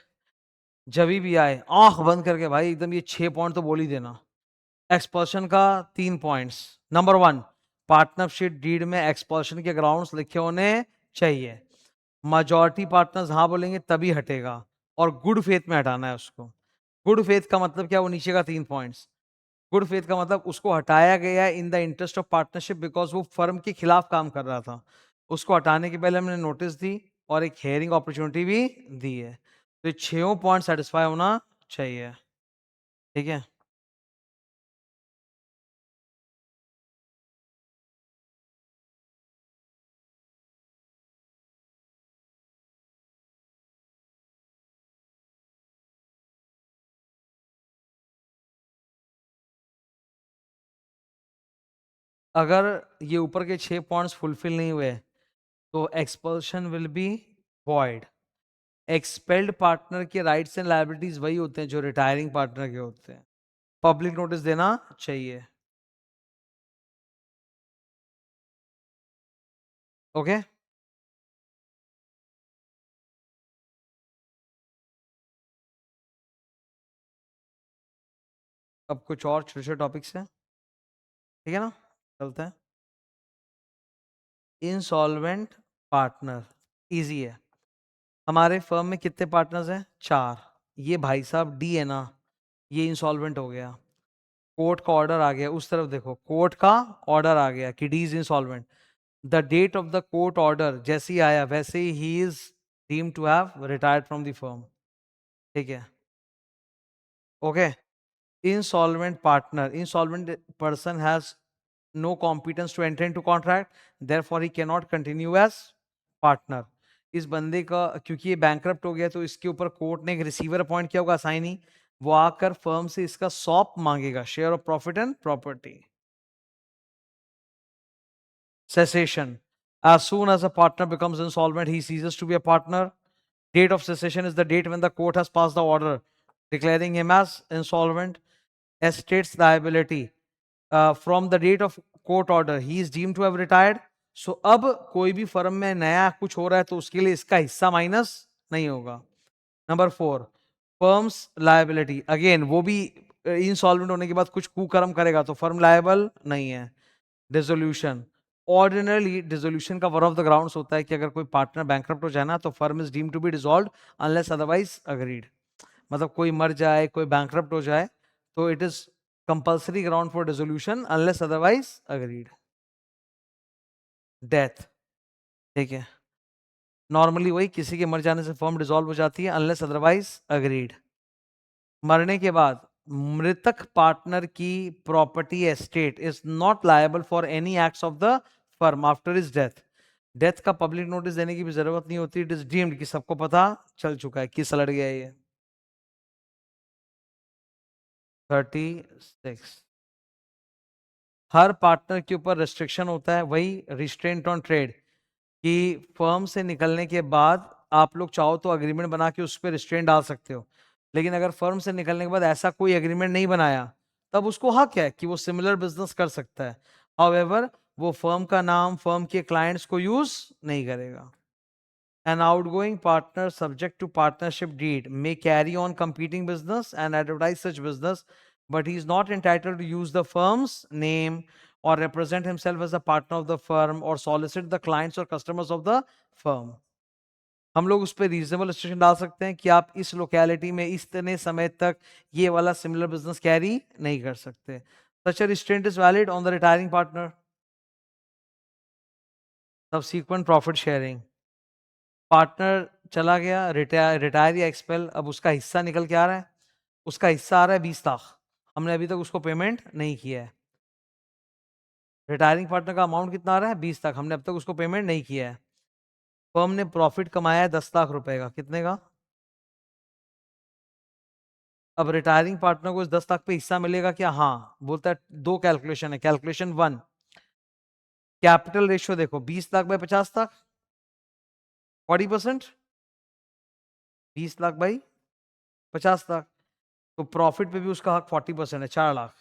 जब भी आए आंख बंद करके भाई एकदम ये 6 पॉइंट तो बोल ही देना। एक्सपल्शन का 3 पॉइंट्स। नंबर 1, पार्टनरशिप डीड में एक्सपल्शन के ग्राउंड्स लिखे होने चाहिए। majority पार्टनर्स हाँ बोलेंगे तभी हटेगा, और गुड फेथ में हटाना है उसको। गुड फेथ का मतलब क्या, वो नीचे का 3 पॉइंट्स। गुड फेथ का मतलब उसको हटाया गया in the interest of partnership because वो फर्म के खिलाफ काम कर रहा था। उसको हटाने के पहले हमने नोटिस दी और एक हेयरिंग अपॉर्चुनिटी भी दी है। तो ये 6 पॉइंट सेटिस्फाई होना चाहिए। ठीक है, अगर ये ऊपर के 6 पॉइंट्स फुलफिल नहीं हुए तो expulsion will be void. Expelled partner के राइट्स एंड लायबिलिटीज वही होते हैं जो रिटायरिंग पार्टनर के होते हैं। पब्लिक नोटिस देना चाहिए। ओके, अब कुछ और छोटे छोटे टॉपिक्स हैं, ठीक है ना, चलते हैं। इंसॉल्वेंट पार्टनर इजी है। हमारे फर्म में कितने पार्टनर्स हैं, 4। ये भाई साहब डी है ना, ये इंसॉल्वेंट हो गया। कोर्ट का ऑर्डर आ गया, उस तरफ देखो, कोर्ट का ऑर्डर आ गया कि D is insolvent. The date of the court order जैसे ही आया वैसे ही is deemed to have retired from the firm. ठीक है, okay. Insolvent partner, insolvent person has no competence to enter into contract, therefore he cannot continue as partner। इस बंदे का क्योंकि ये बैंकरप्ट हो गया तो इसके ऊपर कोर्ट ने एक रिसीवर अपॉइंट किया होगा, असाइनी। वो आकर फर्म से इसका सॉप मांगेगा, share of profit and property. Cessation, as soon as a partner becomes insolvent he ceases to be a partner। Date of cessation is the date when the court has passed the order declaring him as insolvent। Estates liability, from the date of court order he is deemed to have retired। So अब कोई भी firm में नया कुछ हो रहा है तो उसके लिए इसका हिस्सा माइनस नहीं होगा। नंबर 4, फर्म्स लायबिलिटी, अगेन वो भी इंसॉल्वेंट होने के बाद कुछ कुकर्म करेगा तो फर्म लायबल नहीं है। डिसोल्यूशन, ऑर्डिनरली डिसोल्यूशन का वन ऑफ द ग्राउंड्स होता है कि अगर कोई पार्टनर बैंकरप्ट हो जाए ना तो firm is deemed to be dissolved unless otherwise agreed. मतलब कोई मर जाए, कोई बैंकरप्ट हो जाए तो it is compulsory ground for dissolution unless otherwise agreed. Death, ठीक है, नॉर्मली वही किसी के मर जाने से फर्म डिसॉल्व हो जाती है अनलेस अदरवाइज अग्रीड। मरने के बाद मृतक पार्टनर की property estate is not liable for any acts of the firm after is death. Death का पब्लिक नोटिस देने की भी जरूरत नहीं होती, इट इज डीम्ड कि सबको पता चल चुका है किस लड़ गया ये। 36, हर पार्टनर के ऊपर रिस्ट्रिक्शन होता है, वही रिस्ट्रेंट ऑन ट्रेड, कि फर्म से निकलने के बाद आप लोग चाहो तो अग्रीमेंट बना के उस पर रिस्ट्रेंट डाल सकते हो। लेकिन अगर फर्म से निकलने के बाद ऐसा कोई एग्रीमेंट नहीं बनाया तब उसको हक है कि वो सिमिलर बिजनेस कर सकता है। हाउएवर वो फर्म का नाम, फर्म के क्लाइंट्स को यूज नहीं करेगा। An outgoing partner subject to partnership deed may carry on competing business and advertise such business, but he is not entitled to use the firm's name or represent himself as a partner of the firm or solicit the clients or customers of the firm। हम लोग उस पर reasonable restriction डाल सकते हैं कि आप इस लोकेलिटी में इतने समय तक ये वाला सिमिलर बिजनेस कैरी नहीं कर सकते। Such a restraint is valid on the retiring partner। Subsequent profit sharing, partner चला गया, रिटायर या एक्सपेल, अब उसका हिस्सा निकल के आ रहा है, उसका हिस्सा आ रहा है 20 लाख, हमने अभी तक उसको पेमेंट नहीं किया है। रिटायरिंग पार्टनर का अमाउंट कितना आ रहा है, 20 लाख, हमने अब तक उसको पेमेंट नहीं किया है। फर्म ने प्रॉफिट कमाया है 10 लाख रुपए का, कितने का, अब रिटायरिंग पार्टनर को इस 10 लाख पे हिस्सा मिलेगा क्या, हाँ बोलता है। दो कैलकुलेशन है, कैलकुलेशन 1, कैपिटल रेशियो देखो, 20 लाख बाई 50 लाख, 40%, 20 लाख बाई 50 लाख। तो प्रॉफिट पे भी उसका हक 40% है, 4 lakh.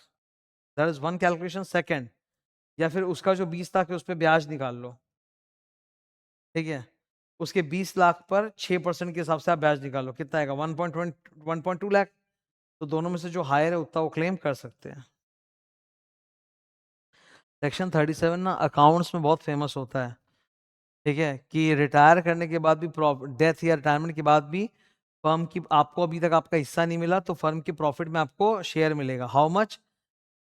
That is one calculation. Second, या फिर उसका जो 20 लाख है उस पर ब्याज निकाल लो, ठीक है। उसके 20 लाख पर 6% के हिसाब से आप ब्याज निकालो, कितना आएगा? 1.2 लाख। तो दोनों में से जो हायर है उतना वो क्लेम कर सकते हैं। सेक्शन 37 ना अकाउंट्स में बहुत फेमस होता है, ठीक है, कि रिटायर करने के बाद भी, डेथ या रिटायरमेंट के बाद भी फर्म की, आपको अभी तक आपका हिस्सा नहीं मिला तो फर्म के प्रॉफिट में आपको शेयर मिलेगा। How much?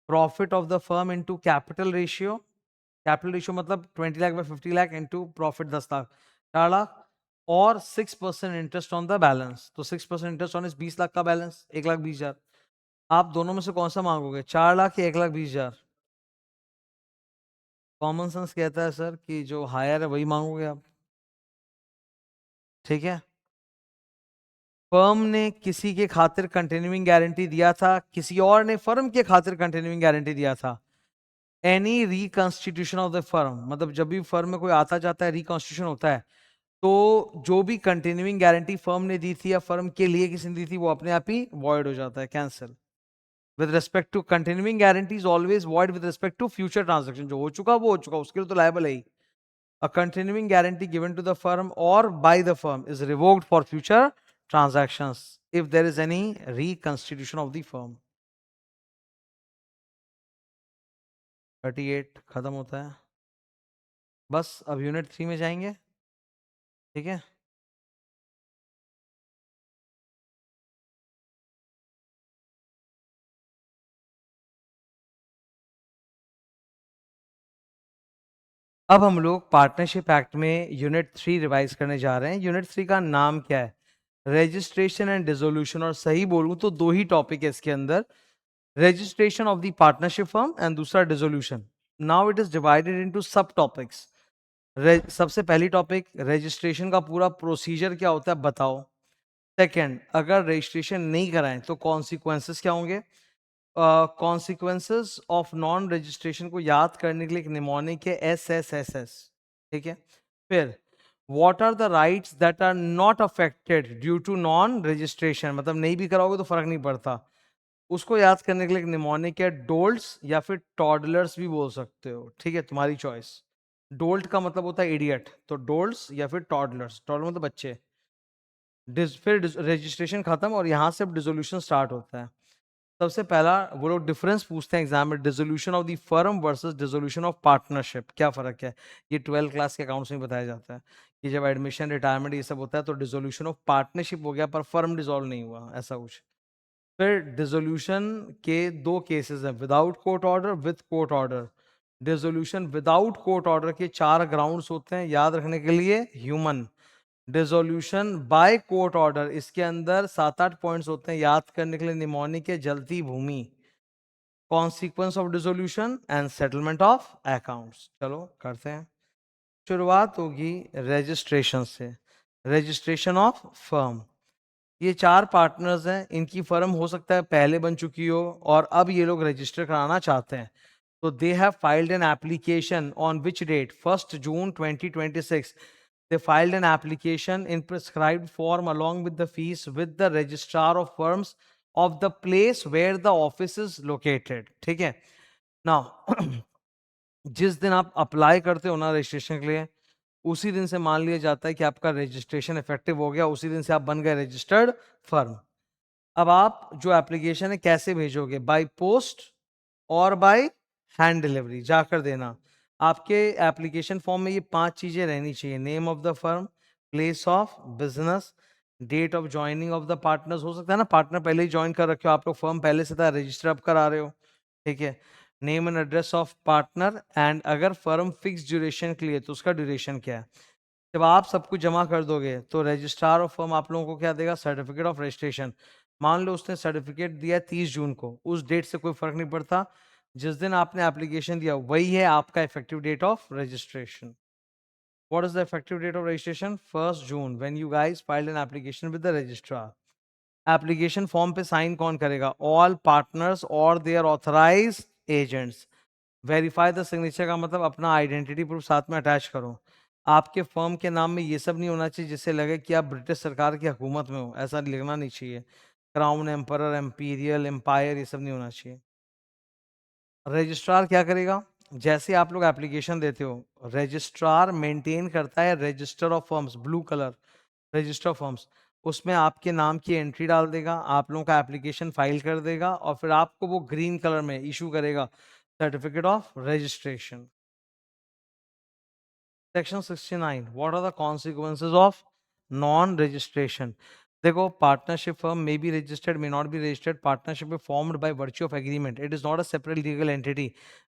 Profit of the firm into capital ratio. Capital ratio मतलब 20 lakh by 50 lakh into profit 10 lakh, 4 lakh. और 6% इंटरेस्ट ऑन द बैलेंस। तो 6% इंटरेस्ट ऑन इस 20 लाख का बैलेंस, 1,20,000। आप दोनों में से कौन सा मांगोगे, 4 लाख या 1,20,000? कॉमन सेंस कहता है सर कि जो हायर है वही मांगोगे आप, ठीक है। फर्म ने किसी के खातिर कंटिन्यूइंग गारंटी दिया था, किसी और ने फर्म के खातिर कंटिन्यूइंग गारंटी दिया था। Any reconstitution of the firm, मतलब जब भी फर्म में कोई आता जाता है, रिकॉन्स्टिट्यूशन होता है, तो जो भी कंटिन्यूइंग गारंटी फर्म ने दी थी या फर्म के लिए किसी ने दी थी, वो अपने आप ही वॉइड हो जाता है, cancel. With respect to continuing guarantee is always void with respect to future transaction. जो हो चुका वो हो चुका, उसके लिए तो लायबल है ही। A continuing guarantee given to the firm or by the firm is revoked for future transactions if there is any reconstitution of the firm। 38 खत्म होता है। बस अब यूनिट 3 में जाएंगे, ठीक है। अब हम लोग पार्टनरशिप एक्ट में यूनिट 3 रिवाइज करने जा रहे हैं। यूनिट 3 का नाम क्या है? Registration and dissolution. और सही बोलूं तो दो ही टॉपिक है इसके अंदर, registration of the partnership firm and दूसरा dissolution. Now it is divided into sub topics. सबसे पहली टॉपिक, रजिस्ट्रेशन का पूरा प्रोसीजर क्या होता है बताओ। सेकंड, अगर रजिस्ट्रेशन नहीं कराएं तो कॉन्सिक्वेंसेस क्या होंगे। कॉन्सिक्वेंसेस ऑफ नॉन रजिस्ट्रेशन को याद करने के लिए एक निमोनिक है, SSSS, ठीक है। फिर what are the rights that are not affected due to non registration, मतलब नहीं भी कराओगे तो फर्क नहीं पड़ता। उसको याद करने के लिए एक निमोनिक है, डोल्ट्स या फिर टॉडलर्स भी बोल सकते हो, ठीक है, तुम्हारी चॉइस। डोल्ट का मतलब होता है इडियट, तो डोल्ट्स या फिर टॉडलर्स। टॉडलर मतलब बच्चे। फिर रजिस्ट्रेशन खत्म और यहाँ से अब डिसोल्यूशन स्टार्ट होता है। सबसे पहला वो लोग डिफरेंस पूछते हैं एग्जाम में, dissolution of the firm versus dissolution of partnership, क्या फर्क है। ये 12th क्लास के अकाउंट्स में बताया जाता है कि जब एडमिशन, रिटायरमेंट ये सब होता है तो डिसोल्यूशन ऑफ पार्टनरशिप हो गया पर फर्म डिसॉल्व नहीं हुआ, ऐसा कुछ। फिर डिसोल्यूशन के दो केसेस हैं, without court order, with court order. Dissolution without court order के 4 ग्राउंड्स होते हैं याद रखने के लिए। Human, dissolution by court order, इसके अंदर 7-8 पॉइंट्स होते हैं याद करने के लिए। निमोनिक है, जलती भूमि। Consequence of dissolution and settlement of accounts. चलो करते हैं। शुरुआत होगी रजिस्ट्रेशन से। रजिस्ट्रेशन ऑफ फर्म, ये 4 पार्टनर्स हैं, इनकी फर्म हो सकता है पहले बन चुकी हो और अब ये लोग रजिस्टर कराना चाहते हैं। तो they have filed an application on which date, 1 June 2026। they filed an application in prescribed form along with the fees with the registrar of firms of the place where the office is located, ठीक है। now जिस दिन आप apply करते हो ना registration के लिए, उसी दिन से मान लिया जाता है कि आपका रजिस्ट्रेशन इफेक्टिव हो गया, उसी दिन से आप बन गए रजिस्टर्ड फर्म। अब आप जो एप्लीकेशन है कैसे भेजोगे, बाय पोस्ट और बाय हैंड डिलीवरी जाकर देना। आपके एप्लीकेशन फॉर्म में ये 5 चीजें रहनी चाहिए, name of the firm, place of business, date of joining of the partners. हो सकता है ना पार्टनर पहले ही ज्वाइन कर रखे हो, आप लोग फर्म पहले से था, रजिस्टर अब करा रहे हो, ठीक है। Name and address of partner, and अगर फर्म फिक्स ड्यूरेशन के लिए तो उसका ड्यूरेशन क्या है। जब आप सब कुछ जमा कर दोगे तो रजिस्ट्रार ऑफ फर्म आप लोगों को क्या देगा, सर्टिफिकेट ऑफ रजिस्ट्रेशन। मान लो उसने सर्टिफिकेट दिया 30 जून को, उस डेट से कोई फर्क नहीं पड़ता, जिस दिन आपने एप्लीकेशन दिया वही है आपका effective date of registration. What is the effective date of registration, 1 June, when you guys filed an application with the registrar. Application form पे साइन कौन करेगा, ऑल पार्टनर्स और their authorised agents. Verify the signature का मतलब अपना identity proof साथ में attach करो। आपके फर्म के नाम में ये सब नहीं होना चाहिए जिससे लगे कि आप ब्रिटिश सरकार की हुकूमत में हो, ऐसा लिखना नहीं चाहिए। क्राउन, एम्परर, एम्पीरियल, एम्पायर, ये सब नहीं होना चाहिए। रजिस्ट्रार क्या करेगा? जैसे आप लोग एप्लीकेशन देते हो, रजिस्ट्रार मेंटेन करता है register of firms, blue colour register of firms, उसमें आपके नाम की एंट्री डाल देगा, आप लोगों का एप्लीकेशन फाइल कर देगा और फिर आपको वो ग्रीन कलर में इशू करेगा certificate of registration. Section 69. What are the consequences of non-registration? देखो, partnership firm may be registered, may not be registered. Partnership is formed by virtue of agreement. It is not a separate legal entity.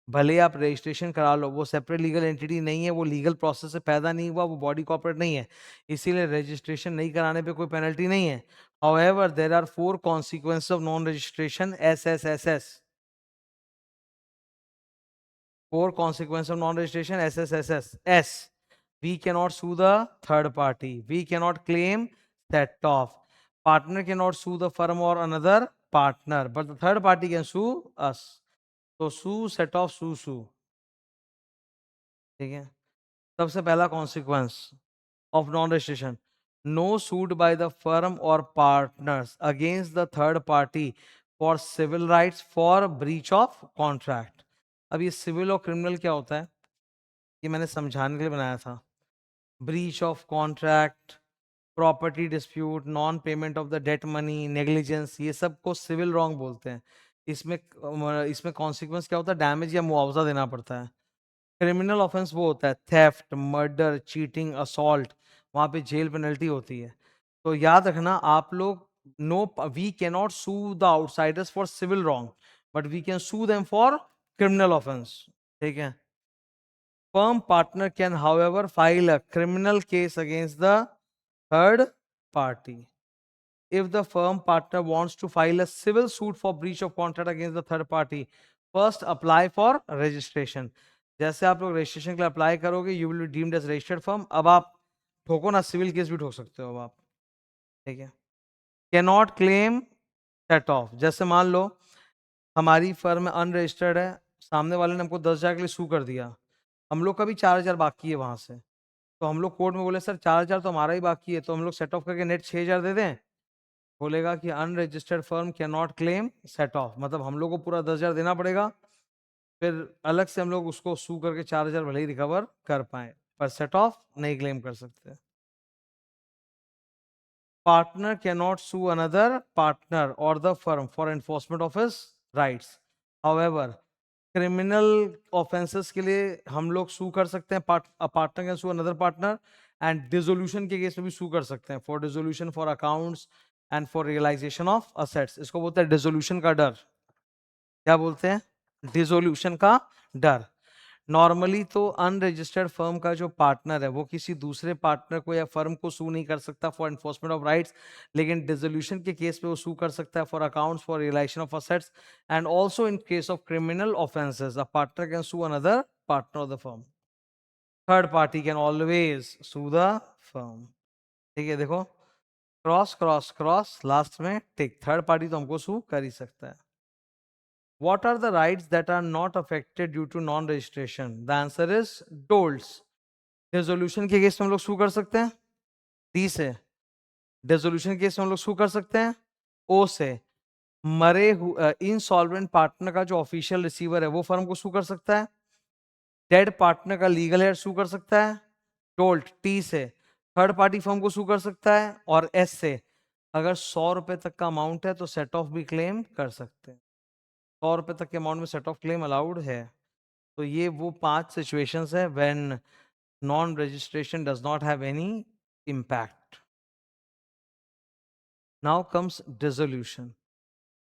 भले आप registration करा लो, वो separate legal entity नहीं है, वो legal process से पैदा नहीं हुआ, वो body corporate नहीं है, इसीलिए registration नहीं कराने पे कोई penalty नहीं है. However, there are 4 consequences of non-registration. SSSS. 4 consequences of non-registration. SSSS. S. We cannot sue the third party. We cannot claim set off. Partner cannot sue the firm or another partner, but the third party can sue us. So sue, set off, sue. ठीक है? सबसे पहला consequence of non-registration. No suit by the firm or partners against the third party for civil rights for breach of contract. अब ये civil और criminal क्या होता है? ये मैंने समझाने के लिए बनाया था। Breach of contract, property dispute, non payment of the debt money, negligence, ये सब को सिविल रॉन्ग बोलते हैं। इसमें कॉन्सिक्वेंस क्या होता है? डैमेज या मुआवजा देना पड़ता है। क्रिमिनल ऑफेंस वो होता है थेफ्ट, मर्डर, चीटिंग, असॉल्ट, वहां पे जेल पेनल्टी होती है। तो याद रखना आप लोग, no, we can not sue the outsiders for civil wrong, but we can sue them for criminal offence. ठीक है? Firm partner can, however, file a criminal case against the third party. If the firm partner wants to file a civil suit for breach of contract against the third party, first apply for registration. जैसे आप लोग registration के लिए apply करोगे, you will be deemed as registered firm. अब आप ठोको ना, civil case भी ठोक सकते हो अब आप। ठीक है? Can not claim set of. जैसे मान लो हमारी फर्म अनरजिस्टर्ड है, सामने वाले ने हमको 10,000 के लिए सू कर दिया, हम लोग का भी 4,000 बाकी है वहां से, तो हम लोग कोर्ट में बोले सर 4,000 तो हमारा ही बाकी है, तो हम लोग सेट ऑफ करके नेट 6,000 दे दें। बोलेगा कि unregistered firm can not claim set of, मतलब हम लोग को पूरा 10,000 देना पड़ेगा, फिर अलग से हम लोग उसको सू करके 4,000 भले ही रिकवर कर पाए, पर सेट ऑफ नहीं क्लेम कर सकते। Partner can not sue another partner और the firm for enforcement of his rights. However, criminal offenses के लिए हम लोग सू कर सकते हैं, partner can sue another partner, and dissolution के केस में भी सू कर सकते हैं, for dissolution, for accounts and for realisation of assets. इसको बोलते हैं डिसोल्यूशन का डर। क्या बोलते हैं? डिसोल्यूशन का डर। नॉर्मली तो अनरजिस्टर्ड फर्म का जो पार्टनर है वो किसी दूसरे पार्टनर को या फर्म को सू नहीं कर सकता फॉर एनफोर्समेंट ऑफ राइट्स, लेकिन डिसोल्यूशन के केस पे वो सू कर सकता है for accounts, for realisation of assets, and also in case of criminal offences a partner can sue another partner of the firm. Third party can always sue the firm. ठीक है? देखो, cross cross cross, last में टिक, third party तो हमको सू कर ही सकता है। What are the rights that are not affected due to non-registration? The answer is dolts. Dissolution के केस में हम लोग सू कर सकते हैं, डी से। डिसोल्यूशन के केस में हम लोग सू कर सकते हैं, ओ से। मरे इनसॉल्वेंट पार्टनर का जो ऑफिशियल रिसीवर है वो फर्म को सू कर सकता है। डेड पार्टनर का लीगल हेड सू कर सकता है, डोल्ट, टी से। थर्ड पार्टी फर्म को सू कर सकता है, और एस से अगर 100 रुपए तक का अमाउंट है तो सेट ऑफ भी क्लेम कर सकते हैं। 100 रुपए तक के अमाउंट में सेट ऑफ क्लेम अलाउड है। तो ये वो 5 सिचुएशंस है when non registration does not have any impact. Now comes dissolution.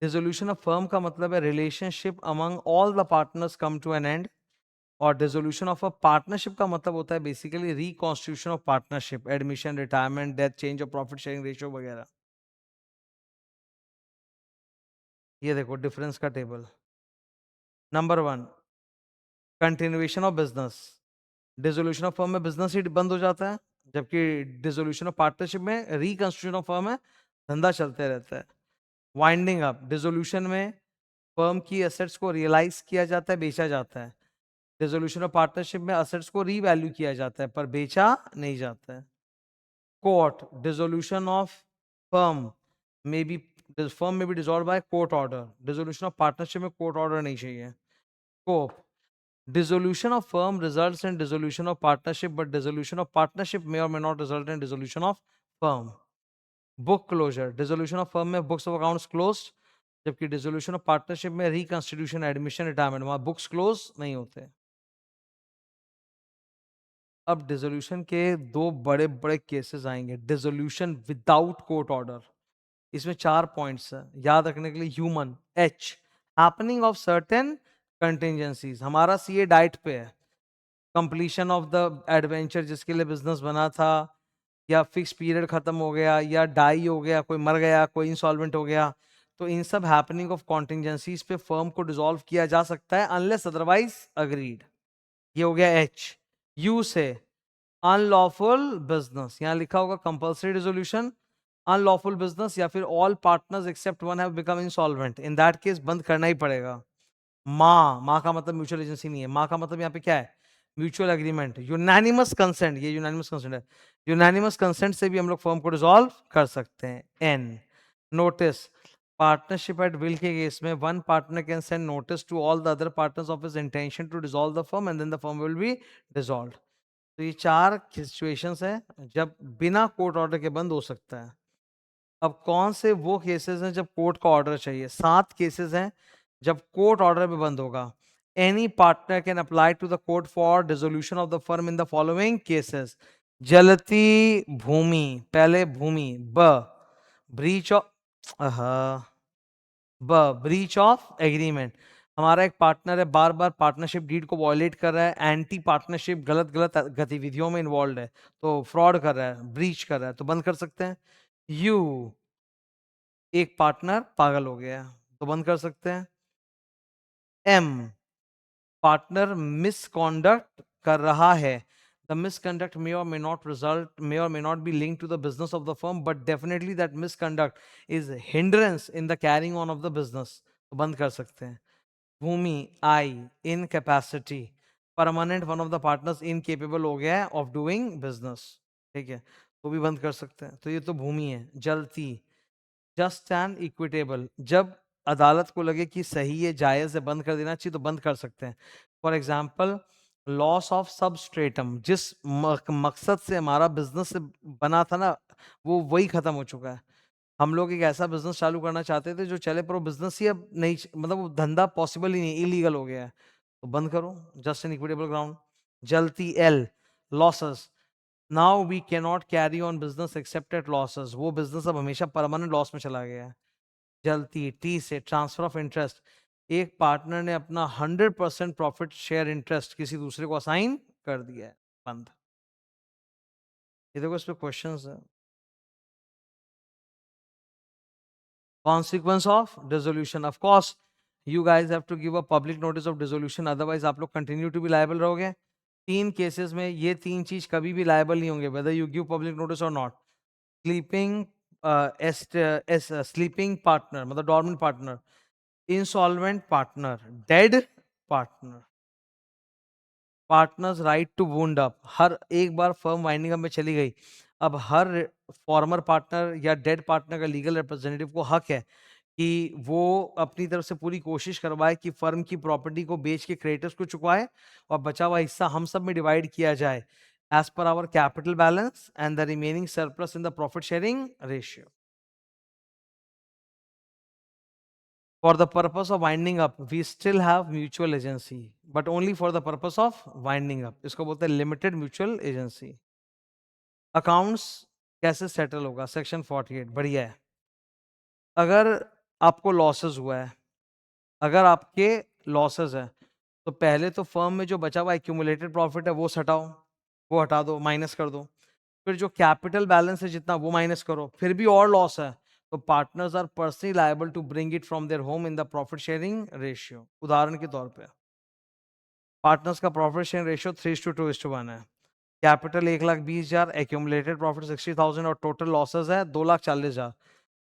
Dissolution of firm का मतलब है relationship among all the partners come to an end, और डिसोल्यूशन ऑफ अ पार्टनरशिप का मतलब होता है basically reconstitution of partnership, admission, retirement, death, change of profit sharing ratio वगैरह। ये देखो डिफरेंस का table. Number 1, continuation of business. Dissolution of firm में बिजनेस ही बंद हो जाता है, जबकि डिसोल्यूशन ऑफ पार्टनरशिप में रिकंस्टिट्यूशन ऑफ फर्म है, धंधा चलते रहता है। वाइंडिंग अप, डिसोल्यूशन में फर्म की एसेट्स को रियलाइज किया जाता है, बेचा जाता है। डिसोल्यूशन ऑफ पार्टनरशिप में एसेट्स को रीवैल्यू किया जाता है पर बेचा नहीं जाता है। कोर्ट, डिसोल्यूशन ऑफ फर्म में बी फर्म में B dissolve by court order. Dissolution of partnership में कोर्ट ऑर्डर नहीं चाहिए. Scope, dissolution of firm results in dissolution of partnership, but dissolution of partnership may or may not result in dissolution of firm. Book closure, dissolution of firm में books of accounts closed, जबकि dissolution of partnership में reconstitution, admission, retirement, वहां books close नहीं होते. अब dissolution के दो बड़े बड़े केसेस आएंगे. डिसोल्यूशन विदाउट कोर्ट ऑर्डर, इसमें 4 पॉइंट्स है याद रखने के लिए. Human, H, happening of certain contingencies. हमारा सीए डाइट पे है. कंप्लीशन ऑफ द एडवेंचर जिसके लिए बिजनेस बना था, या फिक्स पीरियड खत्म हो गया, या डाई हो गया, कोई मर गया, कोई इंसॉल्वेंट हो गया, तो इन सब हैपनिंग ऑफ कॉन्टिजेंसीज पे फर्म को डिसॉल्व किया जा सकता है अनलेस अदरवाइज अग्रीड. ये हो गया एच. यू से अनलॉफुल बिजनेस, यहां लिखा होगा कंपल्सरी डिसोल्यूशन, अनलॉफुल बिजनेस, या फिर all partners except one have become insolvent. In that case बंद करना ही पड़ेगा. माँ का मतलब म्यूचुअल एजेंसी नहीं है. माँ का मतलब यहाँ पे क्या है? Mutual agreement, unanimous consent. ये यूनानिमस कंसेंट है. यूनानिमस कंसेंट से भी हम लोग फर्म को डिसॉल्व कर सकते हैं. An, notice. Partnership at will के केस में one partner can send notice to all the other partners of his intention to dissolve the firm and then the firm will be dissolved. तो ये 4 situations है जब बिना court order के बंद हो सकता है. अब कौन से वो केसेस हैं जब कोर्ट का ऑर्डर चाहिए? 7 केसेस हैं जब कोर्ट ऑर्डर पे बंद होगा. Any partner can apply to the court for dissolution of the firm in the following cases. जलती भूमि, पहले भूमि. ब, breach of breach of agreement. हमारा एक पार्टनर है, बार बार पार्टनरशिप डीड को वॉयलेट कर रहा है, एंटी पार्टनरशिप गलत गलत गतिविधियों में इन्वॉल्व है, तो फ्रॉड कर रहा है, ब्रीच कर रहा है, तो बंद कर सकते हैं. यू, एक पार्टनर पागल हो गया तो बंद कर सकते हैं. एम, पार्टनर मिसकॉन्डक्ट कर रहा है. The misconduct may or may not result, may or may not be linked to the business of the firm, but definitely that misconduct is hindrance in the carrying on of the business. तो बंद कर सकते हैं. भूमि, आई, incapacity, permanent one of the partners incapable हो गया है of doing business, ठीक है, तो भी बंद कर सकते हैं. तो ये तो भूमि है. जलती, जस्ट एंड इक्विटेबल, जब अदालत को लगे कि सही है, जायज है, बंद कर देना चाहिए, तो बंद कर सकते हैं. For example, loss of substratum, जिस मकसद से हमारा बिजनेस बना था ना, वो वही खत्म हो चुका है. हम लोग एक ऐसा बिजनेस चालू करना चाहते थे जो चले, पर वो बिजनेस ही अब नहीं, मतलब वो धंधा पॉसिबल ही नहीं, इलीगल हो गया है, तो बंद करो. Just an equitable ground. जलती, L, losses. Now we can not carry on business except at losses. वो बिजनेस अब हमेशा परमानेंट लॉस में चला गया है. जलती, टी से ट्रांसफर ऑफ इंटरेस्ट. एक पार्टनर ने अपना 100% प्रॉफिट शेयर इंटरेस्ट किसी दूसरे को असाइन कर दिया है, बंद. ये देखो, इस पे क्वेश्चंस है. Consequence of dissolution, of course you guys have to give a public notice of dissolution, otherwise आप लोग continue to be liable रहोगे. 3 केसेस में ये 3 चीज कभी भी liable नहीं होंगे, whether you give public notice or not. Sleeping sleeping partner मतलब dormant partner, insolvent partner, dead partner. Partners right to wound up, हर एक बार फर्म वाइंडिंग अप में चली गई, अब हर फॉर्मर पार्टनर या डेड पार्टनर का लीगल रिप्रेजेंटेटिव को हक है कि वो अपनी तरफ से पूरी कोशिश करवाए कि फर्म की प्रॉपर्टी को बेच के क्रेडिटर्स को चुकाए और बचा हुआ हिस्सा हम सब में डिवाइड किया जाए as per our capital balance and the remaining surplus in the profit sharing ratio. For the purpose of winding up, we still have mutual agency, but only for the purpose of winding up. इसको बोलते हैं limited mutual agency. Accounts कैसे settle होगा? Section 48 बढ़िया है. अगर आपको losses हुआ है, अगर आपके लॉसेस है, तो पहले तो फर्म में जो बचा हुआ एक्यूमुलेटेड प्रॉफिट है वो हटाओ, वो हटा दो, माइनस कर दो. फिर जो कैपिटल बैलेंस है जितना वो माइनस करो. फिर भी और लॉस है तो partners are personally liable to bring it from their home in the profit sharing ratio. उदाहरण के तौर पे पार्टनर्स का प्रॉफिट शेयरिंग रेशियो 3:2:1 है. कैपिटल 1,20,000, एक्यूमुलेटेड प्रॉफिट 60,000 और टोटल लॉसेस है 2,40,000.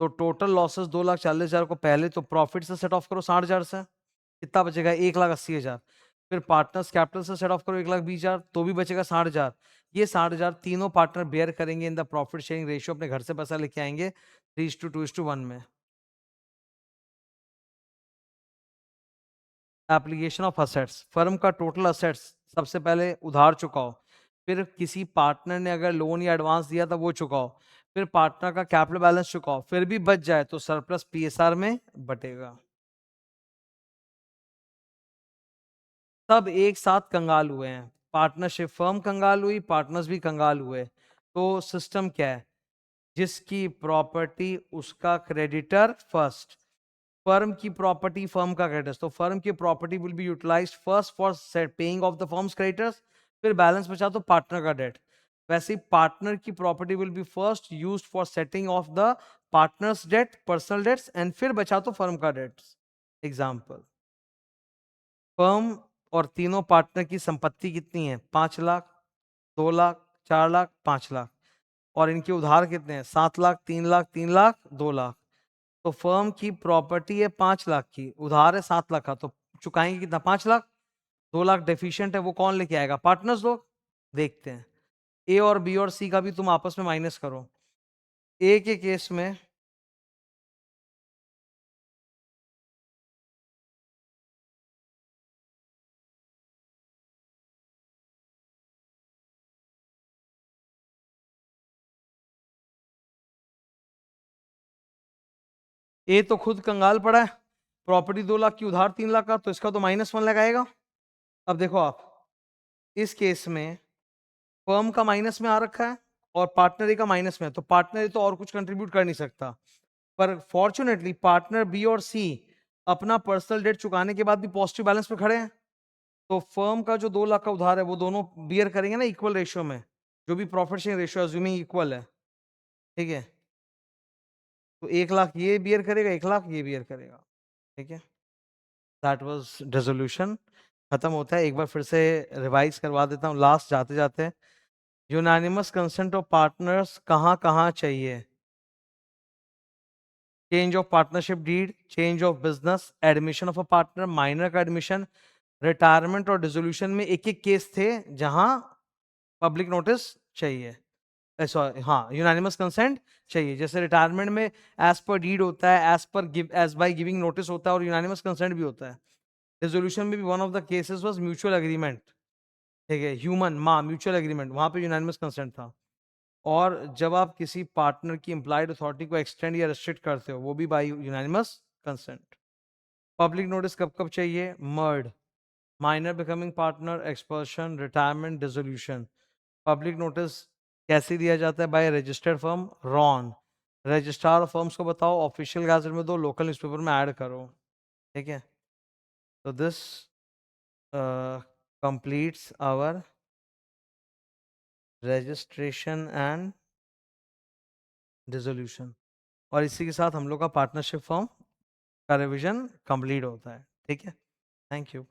तो टोटल लॉसेस 2,40,000 को पहले तो प्रॉफिट से सेट ऑफ करो 60,000 से, कितना बचेगा? 1,80,000. फिर पार्टनर्स कैपिटल से सेट ऑफ करो 1,20,000, तो भी बचेगा 60,000. ये 60,000 तीनों पार्टनर बेयर करेंगे इन द प्रॉफिट शेयरिंग रेशियो, अपने घर से पैसा लेके आएंगे 3:2:1 में. एप्लीकेशन ऑफ असेट्स, फर्म का टोटल असेट्स सबसे पहले उधार चुकाओ, फिर किसी पार्टनर ने अगर लोन या एडवांस दिया था वो चुकाओ, फिर पार्टनर का कैपिटल बैलेंस चुकाओ, फिर भी बच जाए तो सरप्लस पीएसआर में बटेगा। सब एक साथ कंगाल हुए हैं, पार्टनरशिप फर्म कंगाल हुई, पार्टनर्स भी कंगाल हुए, तो सिस्टम क्या है, जिसकी प्रॉपर्टी उसका क्रेडिटर फर्स्ट, फर्म की प्रॉपर्टी फर्म का क्रेडिटर्स, तो फर्म की property will be utilised first for paying off the firm's creditors, फिर बैलेंस बचा तो पार्टनर का डेट, वैसे ही पार्टनर की property will be first used for setting off the partners debt personal debts and फिर बचा तो फर्म का डेट्स। एग्जांपल, फर्म और तीनों पार्टनर की संपत्ति कितनी है, 5 लाख, 2 लाख, 4 लाख, 5 लाख, और इनके उधार कितने हैं, 7 लाख, 3 लाख, 3 लाख, 2 लाख, तो फर्म की प्रॉपर्टी है 5 लाख की, उधार है 7 लाख का, तो चुकाएंगे कितना, 5 लाख, 2 लाख डेफिशिएंट है, वो कौन लेके आएगा, पार्टनर्स लोग। देखते हैं, ए और बी और सी का भी तुम आपस में माइनस करो। ए के केस में ए तो खुद कंगाल पड़ा है, प्रॉपर्टी 2 लाख की, उधार 3 लाख का, तो इसका तो -1 लगाएगा। अब देखो आप, इस केस में फर्म का माइनस में आ रखा है और पार्टनर ए का माइनस में है, तो पार्टनर ए तो और कुछ कंट्रीब्यूट कर नहीं सकता, पर फॉर्चुनेटली पार्टनर बी और सी अपना पर्सनल डेट चुकाने के बाद भी पॉजिटिव बैलेंस पे खड़े हैं, तो फर्म का जो 2 लाख का उधार है वो दोनों बियर करेंगे ना इक्वल रेशियो में, जो भी profit sharing ratio assuming equal है, ठीक है, तो 1 लाख ये बियर करेगा, 1 लाख ये बियर करेगा, ठीक है। दैट वाज रेजोल्यूशन, खत्म होता है, एक बार फिर से रिवाइज करवा देता हूँ लास्ट जाते जाते। यूनानिमस कंसेंट ऑफ पार्टनर्स कहाँ कहाँ चाहिए, change of partnership deed, change of business, admission of a partner, minor का एडमिशन, रिटायरमेंट और डिसोल्यूशन में एक एक केस थे जहां पब्लिक नोटिस चाहिए, सॉरी हाँ यूनानिमस कंसेंट चाहिए, जैसे रिटायरमेंट में एज पर डीड होता है, as per as by giving notice होता है, और यूनानिमस कंसेंट भी होता है। रेजोल्यूशन में भी one of the cases was mutual agreement, ठीक है, ह्यूमन माँ म्यूचुअल एग्रीमेंट, वहां पे यूनानिमस कंसेंट था। और जब आप किसी पार्टनर की इम्प्लाइड अथॉरिटी को एक्सटेंड या रेस्ट्रिक्ट करते हो, वो भी by unanimous consent. Public notice कब कब चाहिए, मर्ड, minor becoming partner, expulsion, retirement, dissolution. Public notice कैसे दिया जाता है, बाय रजिस्टर्ड फर्म, रॉन, रजिस्ट्रार ऑफ फर्म्स को बताओ, ऑफिशियल गैजेट में दो, लोकल न्यूज़पेपर में ऐड करो, ठीक है। तो this completes our registration and dissolution, और इसी के साथ हम लोग का पार्टनरशिप फॉर्म का रिवीजन कंप्लीट होता है, ठीक है। Thank you.